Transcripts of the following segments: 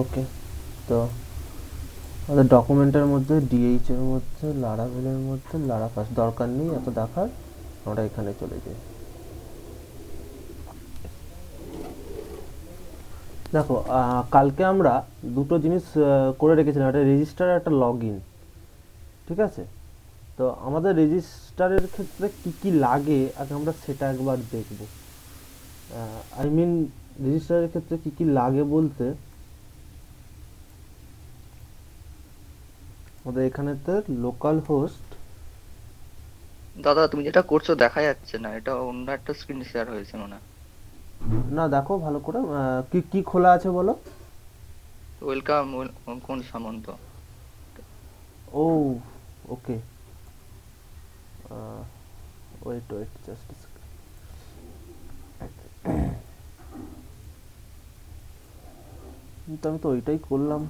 ওকে, তো আমাদের ডকুমেন্টের মধ্যে ডিএইচ এর মধ্যে লারাভেলের মধ্যে লারা ফার্স্ট দরকার নেই এত দেখার। আমরা এখানে চলে যাই। দেখো কালকে আমরা দুটো জিনিস করে রেখেছিলাম, একটা রেজিস্টার আর একটা লগ ইন। ঠিক আছে, তো আমাদের রেজিস্টারের ক্ষেত্রে কি কি লাগে আগে আমরা সেটা একবার দেখব। আই মিন রেজিস্টারের ক্ষেত্রে কি কি লাগে বলতে, আমাদের এখানেতে লোকাল হোস্ট। দাদা তুমি যেটা করছো দেখা যাচ্ছে না, এটা অন্য একটা স্ক্রিন শেয়ার হয়েছে মনে হয়। না দেখো ভালো করে, কি কি খোলা আছে বলো। ওয়েলকাম, কোন সামন্ত? ও ওকে, ওয়েট ওয়েট জাস্ট, তো আমি তো ওইটাই করলাম,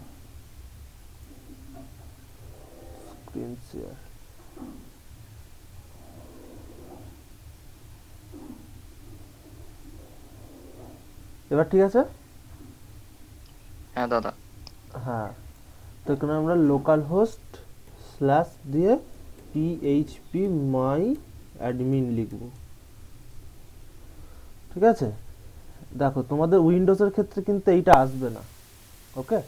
স্ক্রিন শেয়ার। এবার ঠিক আছে। হ্যাঁ দাদা। হ্যাঁ, তো এখানে আমরা লোকাল হোস্ট স্ল্যাশ দিয়ে পিএইচপি মাই অ্যাডমিন লিখব। ঠিক আছে, দেখো তোমাদের উইন্ডোজের ক্ষেত্রে কিন্তু এইটা আসবে না। ওকে,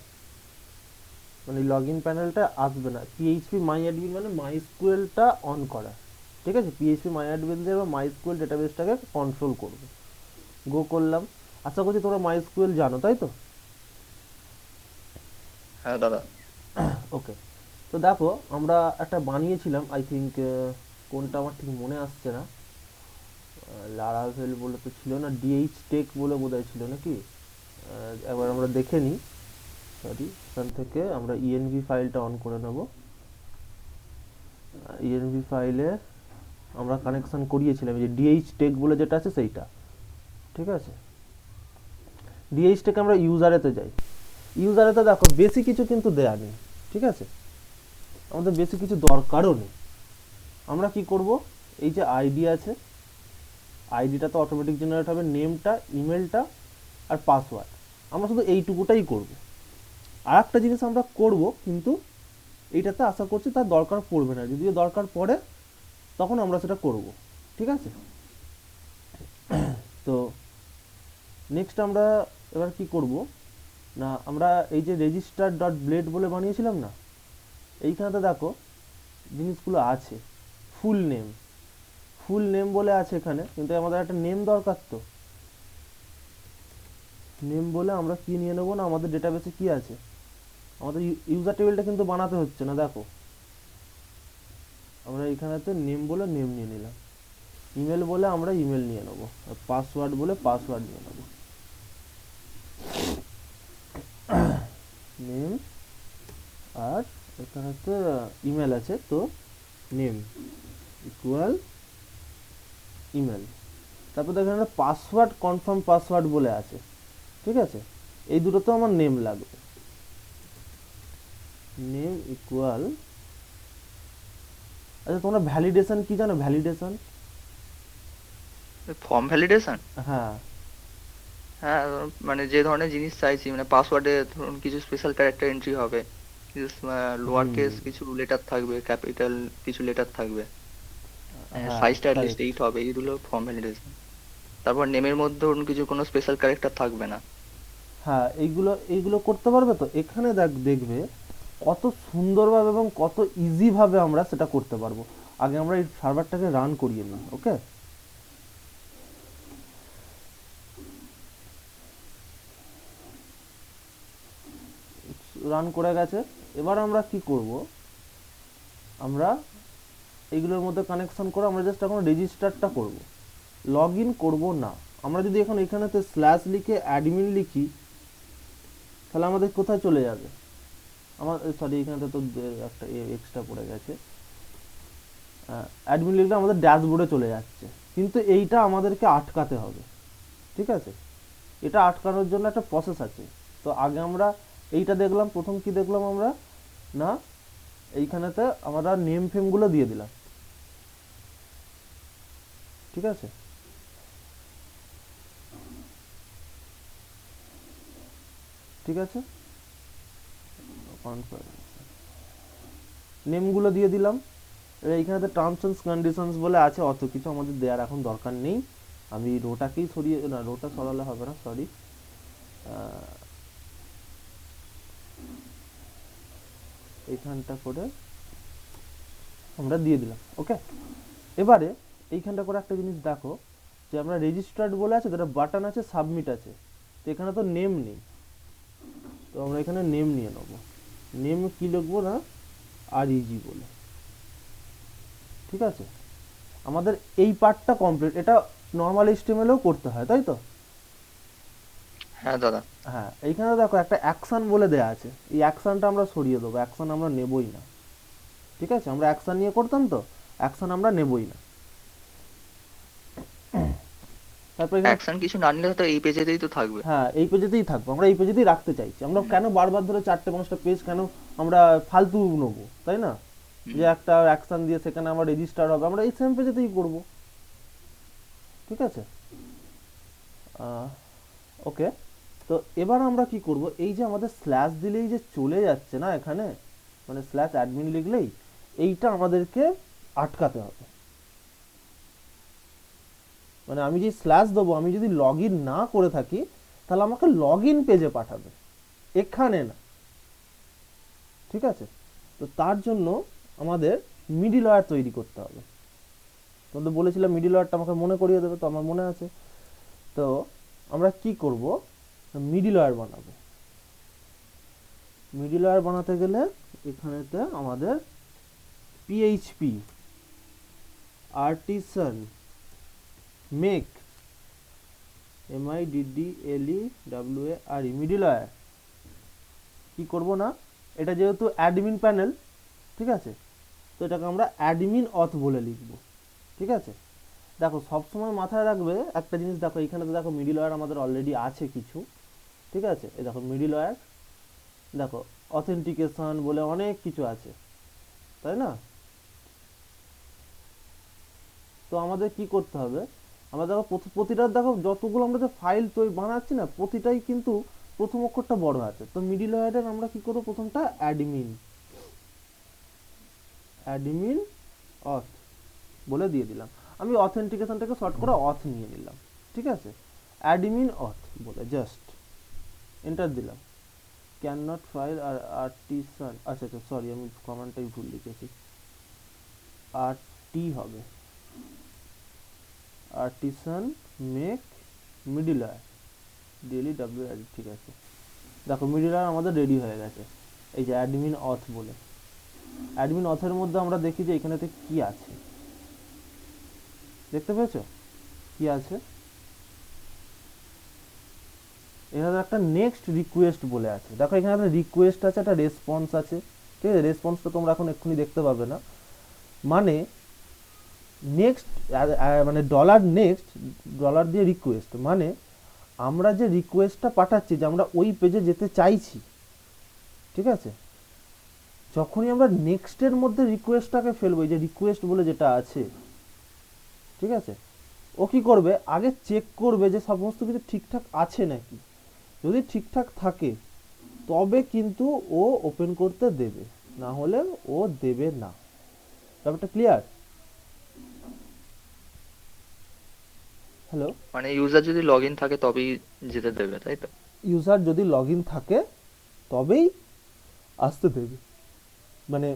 মানে লগ ইন প্যানেলটা আসবে না। পিএইচপি মাই অ্যাডমিন মানে মাই স্কুয়েলটা অন করা। ঠিক আছে, পিএইচপি মাই অ্যাডমিন দিয়ে মাই স্কুয়েল ডেটাবেসটাকে কন্ট্রোল করবে। গো করলাম। আশা করছি তোমরা মাই স্কুয়েল জানো, তাই তো? হ্যাঁ দাদা। ওকে, তো দেখো আমরা একটা বানিয়েছিলাম, আই থিঙ্ক কোনটা আমার ঠিক মনে আসছে না। লারাভেল বলে তো ছিল না, ডিএইচ টেক বলে বোধহয় ছিল নাকি। একবার আমরা দেখে নিই। সরি, এখান থেকে আমরা ইএনভি ফাইলটা অন করে নেব। ইএনভি ফাইলে আমরা কানেকশন করিয়েছিলাম যে ডিএইচ টেক বলে যেটা আছে সেইটা। ঠিক আছে, ডিএইচ টেক আমরা ইউজারেতে যাই। ইউজারেতে দেখো বেশি কিছু কিন্তু দেয়া নেই। ঠিক আছে, আমাদের বেশি কিছু দরকারও নেই। আমরা কি করব, এই যে আইডি আছে, আইডিটা তো অটোমেটিক জেনারেট হবে, নেমটা, ইমেলটা আর পাসওয়ার্ড, আমরা শুধু এইটুকুটাই করব। আর একটা জিনিস আমরা করব, কিন্তু এইটাতে আশা করছি তার দরকার পড়বে না, যদিও দরকার পড়ে তখন আমরা সেটা করব। ঠিক আছে, তো নেক্সট আমরা এবার কি করব না, আমরা এই যে রেজিস্টার ডট ব্লেড বলে বানিয়েছিলাম না, এইখানেতে দেখো জিনিসগুলো আছে। ফুল নেম, ফুল নেম বলে আছে এখানে, কিন্তু আমাদের একটা নেম দরকার। তো নেম বলে আমরা কি নিয়ে নেবো না, আমাদের ডেটাবেসে কি আছে, আমাদের ইউজার টেবিলটা কিন্তু বানাতে হচ্ছে না। দেখো আমরা এখানেতে নেম বলে নেম নিয়ে নিলাম, ইমেল বলে আমরা ইমেল নিয়ে নেবো, আর পাসওয়ার্ড বলে পাসওয়ার্ড নিয়ে নেবো। নেম, আর এখানেতে ইমেল আছে, তো নেম ইকুয়াল ইমেল। তারপর দেখেন পাসওয়ার্ড, কনফার্ম পাসওয়ার্ড বলে আছে। ঠিক আছে, এই দুটো তো আমার নেম লাগবে। নেম ইকুয়াল, আচ্ছা তোমরা ভ্যালিডেশন কি জানো? Validation, form validation? হ্যাঁ। হ্যাঁ, মানে যে ধরনের জিনিস চাইছি, মানে পাসওয়ার্ডে ধরুন কিছু স্পেশাল ক্যারেক্টার এন্ট্রি হবে, কিছু লোয়ার হুম, কেস কিছু লেটার থাকবে, ক্যাপিটাল কিছু লেটার থাকবে, হ্যাঁ সাইজটা অ্যাটলিস্ট কারেক্ট। 8 হবে, এইগুলো ফর্ম ভ্যালিডেশন। তারপর নেমের মধ্যে ধরুন কিছু কোনো স্পেশাল ক্যারেক্টার থাকবে না। হ্যাঁ, এইগুলো এইগুলো করতে পারবে তো। এখানে দেখবে কত সুন্দরভাবে এবং কত ইজি ভাবে আমরা সেটা করতে পারবো। আগে আমরা এই সার্ভারটাকে রান করিয়ে নিই। ওকে, রান করে গেছে। এবার আমরা কি করব, আমরা এইগুলোর মধ্যে কানেকশন করে আমরা জাস্ট এখন রেজিস্টারটা করব, লগ ইন করবো না। আমরা যদি এখন এখানেতে স্ল্যাশ লিখে অ্যাডমিন লিখি, তাহলে আমাদের কোথায় চলে যাবে? আমার সরি, এখানে তো একটা এক্সট্রা পড়ে গেছে। অ্যাডমিন লিখলে আমাদের ড্যাশবোর্ডে চলে যাচ্ছে, কিন্তু এইটা আমাদেরকে আটকাতে হবে। ঠিক আছে, এটা আটকানোর জন্য একটা প্রসেস আছে। তো আগে আমরা এইটা দেখলাম, প্রথম কি দেখলাম আমরা না, এইখানেতে আমরা নেম ফেমগুলো দিয়ে দিলাম। ঠিক আছে? ঠিক আছে, নেমগুলো দিয়ে দিলাম। এবার এইখানে টার্মস এন্ড কন্ডিশনস বলে আছে, অত কিছু আমাদের দেওয়ার এখন দরকার নেই। আমি রোটাকেই সরিয়ে, না রোটা সরালে হবে না, সরি, এইখানটা করে আমরা দিয়ে দিলাম। ওকে, এবারে এইখানটা করে একটা জিনিস দেখো, যে আমরা রেজিস্টার্ড বলে আছে, যেটা বাটন আছে, সাবমিট আছে, তো এখানে তো নেম নেই, তো আমরা এখানে নেম নিয়ে নেবো। নেম কি লিখবো না, আর ইজি বলে। ঠিক আছে, আমাদের এই পার্টটা কমপ্লিট। এটা নর্মাল এইচটিএমএলেও করতে হয়, তাই তো? হ্যাঁ দাদা। হ্যাঁ, এইখানে দেখো একটা অ্যাকশন বলে দেয়া আছে, এই অ্যাকশনটা আমরা সরিয়ে দেবো, অ্যাকশন আমরা নেবই না। ঠিক আছে, আমরা অ্যাকশন নিয়ে করতাম, তো অ্যাকশন আমরা নেবই না। তারপর এখানে, অ্যাকশন কিছু না নিলে তো এই পেজেতেই তো থাকবে। হ্যাঁ এই পেজেতেই থাকবো, আমরা এই পেজেতেই রাখতে চাইছি। আমরা কেন বারবার ধরে 4-5টা পেজ কেন আমরা ফালতু নেবো, তাই না? যে একটা অ্যাকশন দিয়ে সেখানে আমার রেজিস্টার হবে, আমরা এই সেম পেজেতেই করব। ঠিক আছে, ওকে। তো এবার আমরা কি করব, এই যে আমাদের স্ল্যাশ দিলেই যে চলে যাচ্ছে না এখানে, মানে স্ল্যাশ অ্যাডমিন লিখলেই, এইটা আমাদেরকে আটকাতে হবে। মানে আমি যে স্ল্যাশ দেবো, আমি যদি লগ ইন না করে থাকি, তাহলে আমাকে লগ ইন পেজে পাঠাবে, এখানে না। ঠিক আছে, তো তার জন্য আমাদের মিডল ওয়্যার তৈরি করতে হবে। তোমাদের বলেছিলাম মিডল ওয়্যারটা আমাকে মনে করিয়ে দেবে, তো আমার মনে আছে। তো আমরা কি করব, মিডল ওয়্যার বানাবো। মিডল ওয়্যার বানাতে গেলে এখানেতে আমাদের PHP artisan make MIDDLEWARE middleware কি করব না, এটা যেহেতু অ্যাডমিন প্যানেল, ঠিক আছে, তো এটাকে আমরা অ্যাডমিন অথ বলে লিখব। ঠিক আছে, দেখো সবসময় মাথায় রাখবে একটা জিনিস, দেখো এখানে তো দেখো মিডল ওয়্যার আমাদের অলরেডি আছে কিছু। ঠিক আছে, এই দেখো মিডল ওয়্যার, দেখো অথেন্টিকেশন বলে অনেক কিছু আছে, তাই না? তো আমাদের কি করতে হবে, আমরা দেখো প্রতিটার দেখো যতগুলো আমরা যে ফাইল তৈরি বানাচ্ছি না, প্রতিটাই কিন্তু প্রথম অক্ষরটা বড় আছে। তো মিডল ওয়্যারের আমরা কি করব, প্রথমটা অ্যাডমিন, অ্যাডমিন অথ বলে দিয়ে দিলাম। আমি অথেন্টিকেশনটাকে শর্ট করে অথ নিয়ে নিলাম। ঠিক আছে, অ্যাডমিন অথ বলে জাস্ট এন্টার দিলাম। ক্যান নট ফাইল আর আর্টিসান, আচ্ছা আচ্ছা সরি, আমি কমান্ডটাই ভুল লিখেছি, আর টি হবে, artisan make middleware DLEWARE। ঠিক আছে, দেখো মিডল ওয়্যার আমাদের রেডি হয়ে গেছে, এই যে অ্যাডমিন অথ বলে। অ্যাডমিন অথের মধ্যে আমরা দেখি যে এখানেতে কি আছে, দেখতে পেয়েছো কি আছে? এখানে একটা নেক্সট রিকোয়েস্ট বলে আছে, দেখো এখানে একটা রিকোয়েস্ট আছে, একটা রেসপন্স আছে। ঠিক আছে, রেসপন্সটা তোমরা এখন এক্ষুনি দেখতে পাবে না। মানে নেক্সট, মানে ডলার নেক্সট, ডলার দিয়ে রিকোয়েস্ট, মানে আমরা যে রিকোয়েস্টটা পাঠাচ্ছি, যে আমরা ওই পেজে যেতে চাইছি, ঠিক আছে, যখনই আমরা নেক্সটের মধ্যে রিকোয়েস্টটাকে ফেলবো, যে রিকোয়েস্ট বলে যেটা আছে, ঠিক আছে, ও কি করবে, আগে চেক করবে যে সমস্ত কিছু ঠিকঠাক আছে নাকি। যদি ঠিকঠাক থাকে তবে কিন্তু ও ওপেন করতে দেবে, না হলে ও দেবে না। ব্যাপারটা ক্লিয়ার? হ্যালো, মানে ইউজার যদি লগ ইন থাকে তবেই যেতে দেবে, তাই তো? ইউজার যদি লগ ইন থাকে তবেই আসতে দেবে, মানে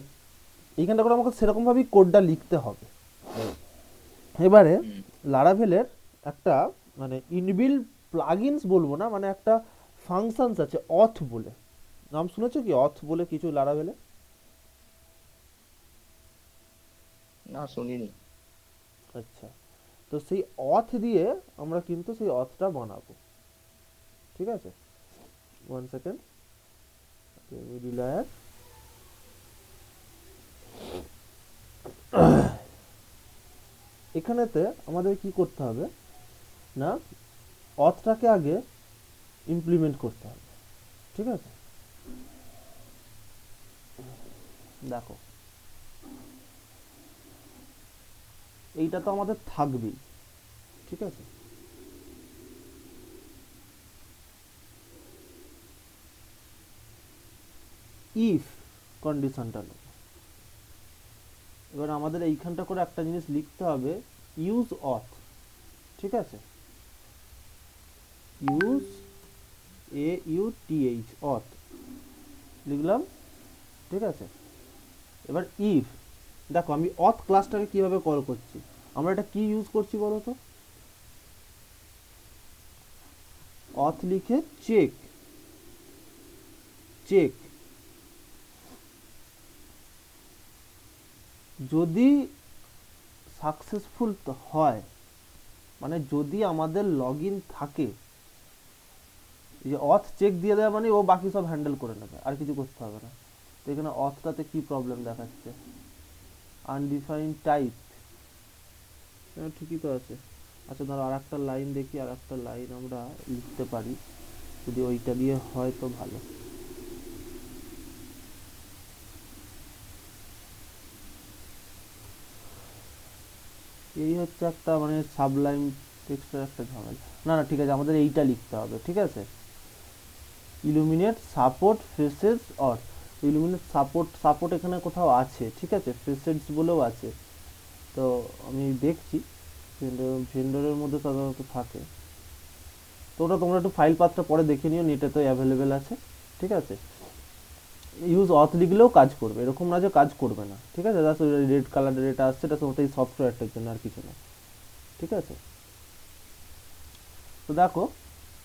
এইখানটা করে আমাকে সেরকমভাবেই কোডটা লিখতে হবে। এবারে হুম। লারাভেলের একটা মানে ইনবিল্ড প্লাগইনস বলবো না, মানে একটা ফাংশনস আছে অথ বলে, নাম শুনেছো কি অথ বলে কিছু লারাভেলে? না, শুনিনি। আচ্ছা, তো সেই অথ দিয়ে আমরা কিন্তু সেই অথটা বানাবো। ঠিক আছে, ওয়ান সেকেন্ড, মিডল ওয়্যার, এখানেতে আমাদের কি করতে হবে না, অথটাকে আগে ইমপ্লিমেন্ট করতে হবে। ঠিক আছে, দেখো এইটা তো আমাদের থাকবেই, ঠিক আছে। ইফ কন্ডিশনটা নেব, এবার আমাদের এইখানটা করে একটা জিনিস লিখতে হবে, ইউজ অথ, ঠিক আছে, ইউজ AUTH অথ লিখলাম, ঠিক আছে। এবার ইফ, দেখো আমি অথ ক্লাসটাকে কিভাবে কল করছি, আমরা এটা কি ইউজ করছি বলো তো, অথ লিখে চেক, চেক যদি সাকসেসফুল হয়, মানে যদি আমাদের লগ ইন থাকে, এই যে অথ চেক দিয়ে দেওয়া মানে ও বাকি সব হ্যান্ডেল করে নেবে, আর কিছু করতে হবে না। তো এখানে অথটাতে কি প্রবলেম দেখাচ্ছে, আনডিফাইন্ড টাইপ, ঠিকই তো আছে। আচ্ছা ধরো আর একটা লাইন দেখি, আর একটা লাইন আমরা লিখতে পারি, যদি ওইটা দিয়ে হয় তো ভালো। এই হচ্ছে একটা মানে সাবলাইম টেক্সটের একটা ঝামেলা। না না ঠিক আছে, আমাদের এইটা লিখতে হবে, ঠিক আছে, illuminate support faces or, illuminate support, support এখানে কোথাও আছে, ঠিক আছে, ফেসেস বলেও আছে, তো আমি দেখছি ভেন্ডরের মধ্যে সাধারণত থাকে, তো ওটা তোমরা একটু ফাইল পাথটা পরে দেখে নিও, নেটে তো অ্যাভেলেবেল আছে, ঠিক আছে। ইউজ অথ লিখলেও কাজ করবে, এরকম না যে কাজ করবে না, ঠিক আছে, জাস্ট রেড কালারের এটা আসছে, এটা তোমার এই সফটওয়্যারটার জন্য, আর কিছু না, ঠিক আছে। তো দেখো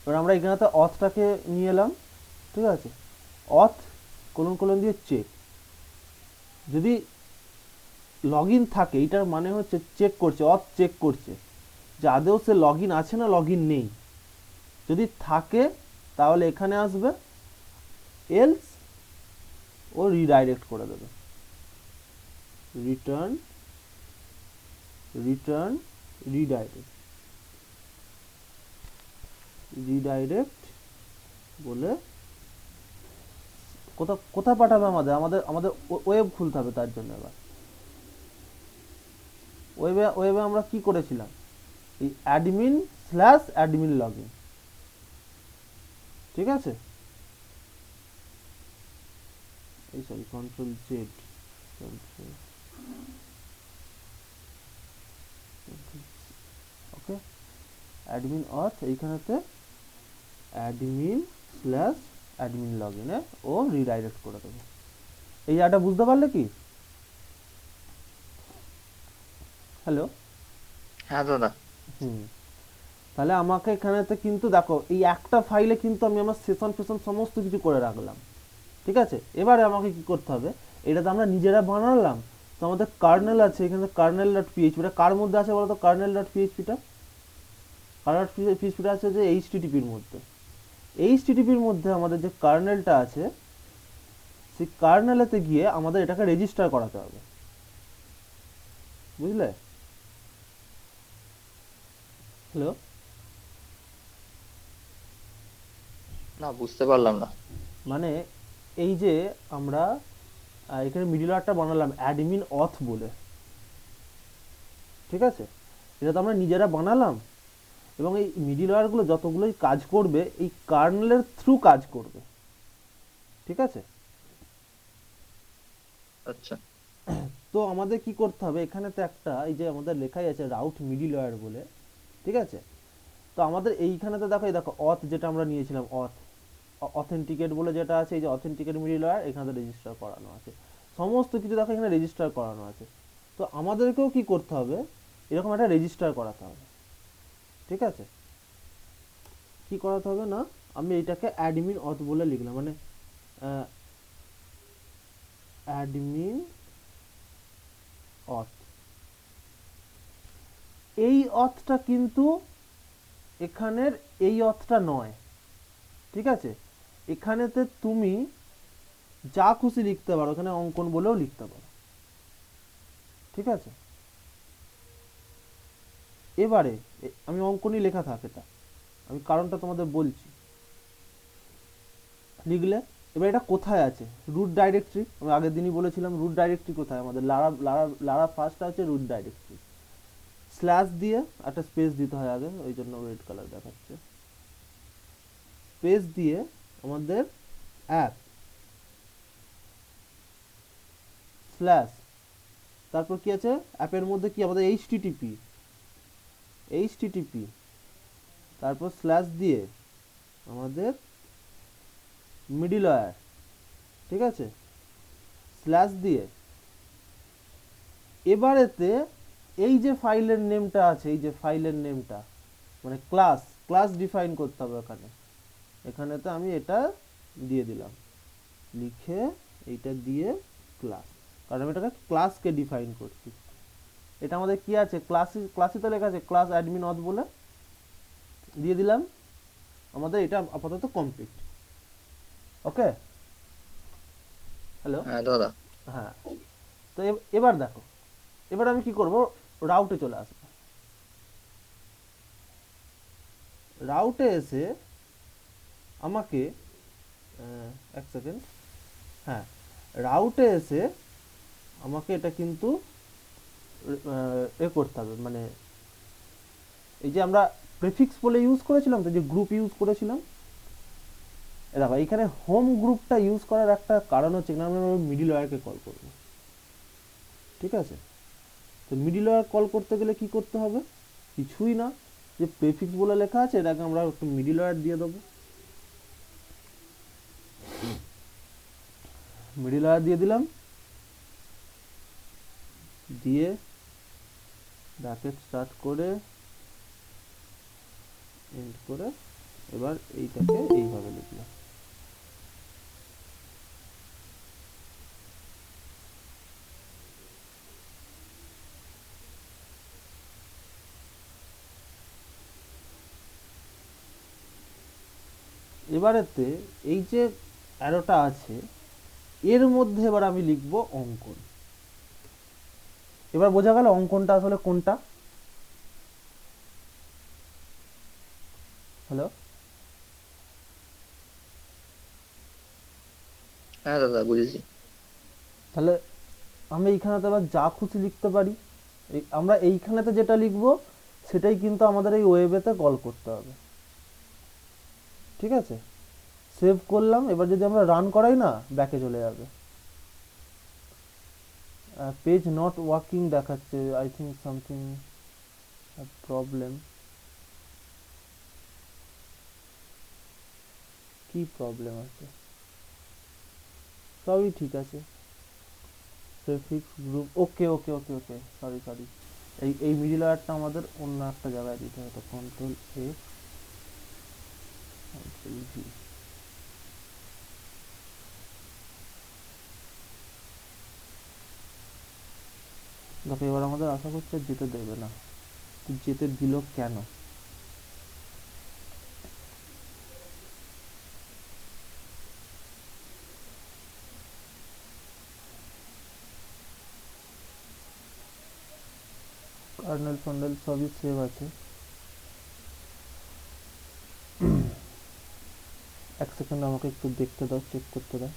এবার আমরা এখানেতে অথটাকে নিয়ে এলাম, ঠিক আছে, অথ কোলন কোলন দিয়ে চেক, যদি লগ ইন থাকে, এটার মানে হচ্ছে চেক করছে, অথ চেক করছে যে আদৌ সে লগ ইন আছে না লগ ইন নেই, যদি থাকে তাহলে এখানে আসবে, এলস ও রিডাইরেক্ট করে দেবে, রিটার্ন, রিটার্ন রিডাইরেক্ট, রিডাইরেক্ট বলে কোথায় পাঠাবে, আমাদের আমাদের আমাদের ওয়েব খুলতে হবে তার জন্য। এবার ওয়েবে ওয়েবে আমরা কি করেছিলাম, এই অ্যাডমিন স্ল্যাশ অ্যাডমিন লগইন, ঠিক আছে, এই সরি কন্ট্রোল জেড, ওকে, অ্যাডমিন অথ, এইখানেতে অ্যাডমিন স্ল্যাশ অ্যাডমিন লগইনে ও রিডাইরেক্ট করে দেবে। এই জায়গাটা বুঝতে পারলে কি? হ্যালো, হ্যাঁ দাদা। হুম, তাহলে আমাকে এখানেতে কিন্তু দেখো এই একটা ফাইলে কিন্তু আমি আমার সেশন ফেশন সমস্ত কিছু করে রাখলাম, ঠিক আছে। এবারে আমাকে কি করতে হবে, এটা তো আমরা নিজেরা বানালাম, তো আমাদের কার্নেল আছে এখানে, কার্নেল ডট পিএইচপি, এটা কার মধ্যে আছে বলো তো, কার্নেল ডট পিএইচপিটা, কার্নেল পিএইচপিটা আছে যে এইচটিটিপির মধ্যে, এইচটিটিপির মধ্যে আমাদের যে কার্নেলটা আছে, সেই কার্নেলেতে গিয়ে আমাদের এটাকে রেজিস্টার করাতে হবে, বুঝলে? হ্যালো, না, বুঝতে পারলাম না। মানে এই যে আমরা এখানে মিডলওয়্যারটা বানালাম অ্যাডমিন অথ বলে, ঠিক আছে, এটা তো আমরা নিজেরা বানালাম, এবং এই মিডলওয়্যারগুলো যতগুলোই কাজ করবে এই কার্নেলের থ্রু কাজ করবে, ঠিক আছে। আচ্ছা। তো আমাদের কি করতে হবে, এখানে তো একটা এই যে আমাদের লেখাই আছে রাউট মিডলওয়্যার বলে, ঠিক আছে। তো আমাদের এইখানেতে দেখো, এই দেখো অথ যেটা আমরা নিয়েছিলাম, অথ অথেন্টিকেট বলে যেটা আছে, এই যে অথেন্টিকেট মিডলওয়্যার এখানে রেজিস্টার করানো আছে, সমস্ত কিছু দেখো এখানে রেজিস্টার করানো আছে। তো আমাদেরকেও কি করতে হবে, এরকম একটা রেজিস্টার করাতে হবে, ঠিক আছে। কি করাতে হবে না, আমি এটাকে অ্যাডমিন অথ বলে লিখলাম, মানে অ্যাডমিন অথ, এই অথটা কিন্তু এখানের এই অথটা নয়, ঠিক আছে। এখানেতে তুমি যা খুশি লিখতে পারো, এখানে অঙ্কন বলেও লিখতে পারো, ঠিক আছে। এবারে আমি অঙ্কনই লেখা থাকে, এটা আমি কারণটা তোমাদের বলছি, লিখলে এবার এটা কোথায় আছে, রুট ডাইরেক্টরি, আমি আগের দিনই বলেছিলাম রুট ডাইরেক্টরি কোথায়, আমাদের লারা লারা লারা ফার্স্ট আছে রুট ডাইরেক্টরি, স্ল্যাশ দিয়ে একটা স্পেস দিতে হয় আগে, ওই জন্য রেড কালার দেখাচ্ছে। স্পেস দিয়ে আমাদের অ্যাপ স্ল্যাশ, তারপর কি আছে অ্যাপের মধ্যে কি আমাদের এইচটিটিপি, তারপর স্ল্যাশ দিয়ে আমাদের মিডলওয়্যার, ঠিক আছে, স্ল্যাশ দিয়ে এবারেতে এই যে ফাইলের নেমটা আছে, এই যে ফাইলের নেমটা মানে ক্লাস ডিফাইন করতে হবে এখানে। এখানেতে আমি এটা দিয়ে দিলাম, লিখে এইটা দিয়ে ক্লাস, কারণ আমি এটাকে ক্লাসকে ডিফাইন করছি। এটা আমাদের কি আছে, ক্লাসে তো লেখা আছে ক্লাস অ্যাডমিন অথ বলে, দিয়ে দিলাম। আমাদের এটা আপাতত কমপ্লিট। ওকে, হ্যালো, হ্যাঁ দাদা। হ্যাঁ। তো এবার দেখো, এবার আমি কি করব, রাউটে চলে আসবো। রাউটে এসে আমাকে এক সেকেন্ড, হ্যাঁ, রাউটে এসে আমাকে এটা কিন্তু করতে হবে, মানে এই যে আমরা প্রিফিক্স বলে ইউজ করেছিলাম তো, যে গ্রুপ ইউজ করেছিলাম, দেখো এখানে হোম গ্রুপটা ইউজ করার একটা কারণ হচ্ছে এখানে আমরা মিডলওয়্যারকে কল করব, ঠিক আছে। তো মিডলওয়্যার কল করতে গেলে কি করতে হবে, কিছুই না, যে প্রিফিক্স বলে লেখা আছে এটাকে আমরা একটু মিডলওয়্যার দিয়ে দেবো, মিডলওয়্যার দিয়ে দিলাম, দিয়ে ব্র্যাকেট স্টার্ট করে এন্ড করে এবার এইটাকে এইভাবে লিখলাম। এবারেতে এই যে অ্যারোটা আছে এর মধ্যে এবার আমি লিখব অঙ্কন। এবার বোঝা গেল অঙ্কনটা আসলে কোনটা। হ্যালো, হ্যাঁ দাদা বুঝেছি। তাহলে আমি এইখানেতে আবার যা খুশি লিখতে পারি, আমরা এইখানেতে যেটা লিখব সেটাই কিন্তু আমাদের এই ওয়েবেতে কল করতে হবে, ঠিক আছে। সেভ করলাম, এবার যদি আমরা রান করাই না ব্যাকে চলে যাবে, পেজ নট ওয়ার্কিং দেখাচ্ছে, আই থিঙ্ক সামথিং প্রবলেম। কি প্রবলেম আছে, সবই ঠিক আছে। প্রিফিক্স গ্রুপ, ওকে ওকে ওকে ওকে, সরি, এই মিডল ওয়্যারটা আমাদের অন্য একটা জায়গায় দিতে হতো, কন্ট্রোল এফ কন্ট্রোল ভি। দেখো এবার আমাদের আশা করছে যেতে দেবে না, যেতে দিল কেন। কার্নেল ফান্ডেল সবই সেভ আছে। এক সেকেন্ড আমাকে একটু দেখতে দাও, চেক করতে দাও।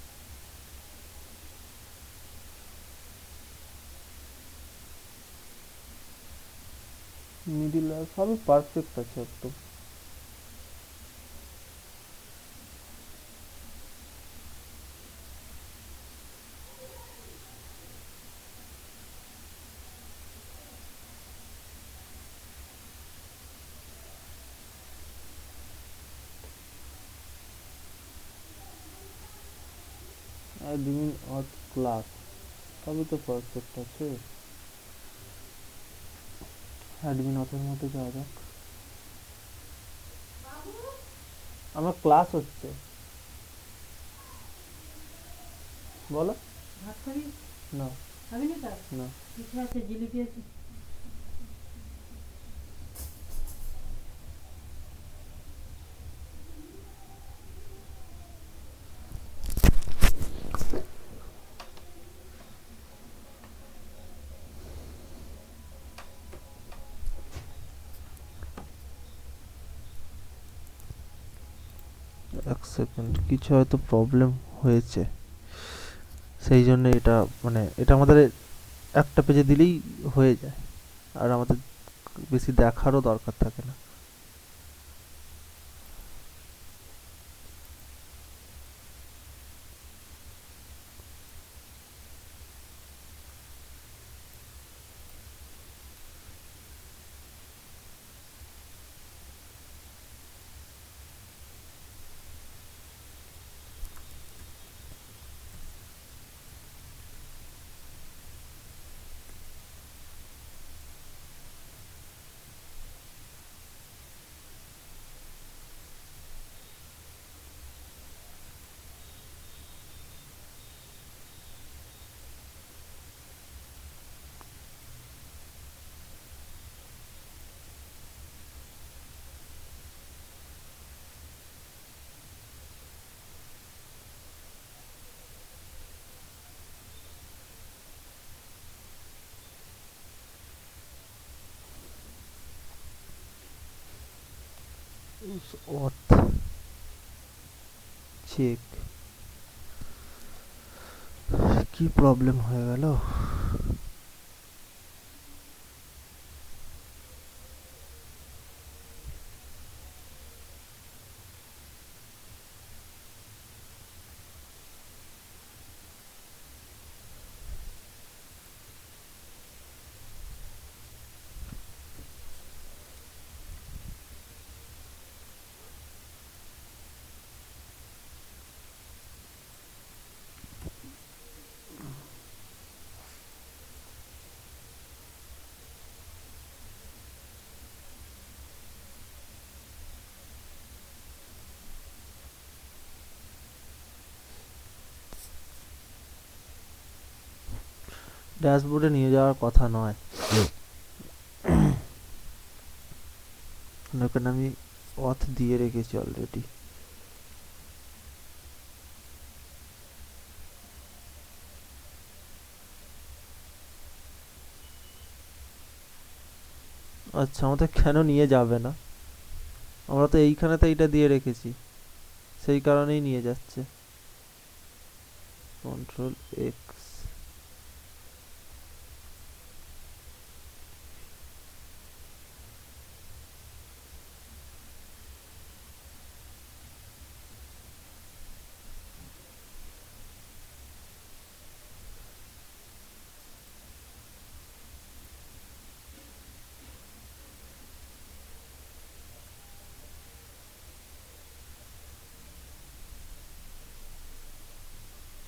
মিডিল সবই পারফেক্ট আছে একদম। অ্যাডমিন অথ ক্লাস সবই তো পারফেক্ট আছে। অ্যাডমিন অথের মধ্যে যাওয়া যাক, আমার ক্লাস হচ্ছে, বলো। ভাত খাবি? না খাবি না তার? না, পিঠে আছে, জিলিপি আছে। এক সেকেন্ড, কিছু হয়তো প্রবলেম হয়েছে, সেই জন্য এটা মানে এটা আমাদের একটা পেজে দিলেই হয়ে যায়, আর আমাদের বেশি দেখারও দরকার থাকে না। অথ চেক, কি প্রবলেম হয়ে গেল? ড্যাশবোর্ডে নিয়ে যাওয়ার কথা নয়, ওখানে আমি অথ দিয়ে রেখেছি অলরেডি। আচ্ছা, আমাদের কেন নিয়ে যাবে না? আমরা তো এইখানেতে এইটা দিয়ে রেখেছি, সেই কারণেই নিয়ে যাচ্ছে। কন্ট্রোল এক্স,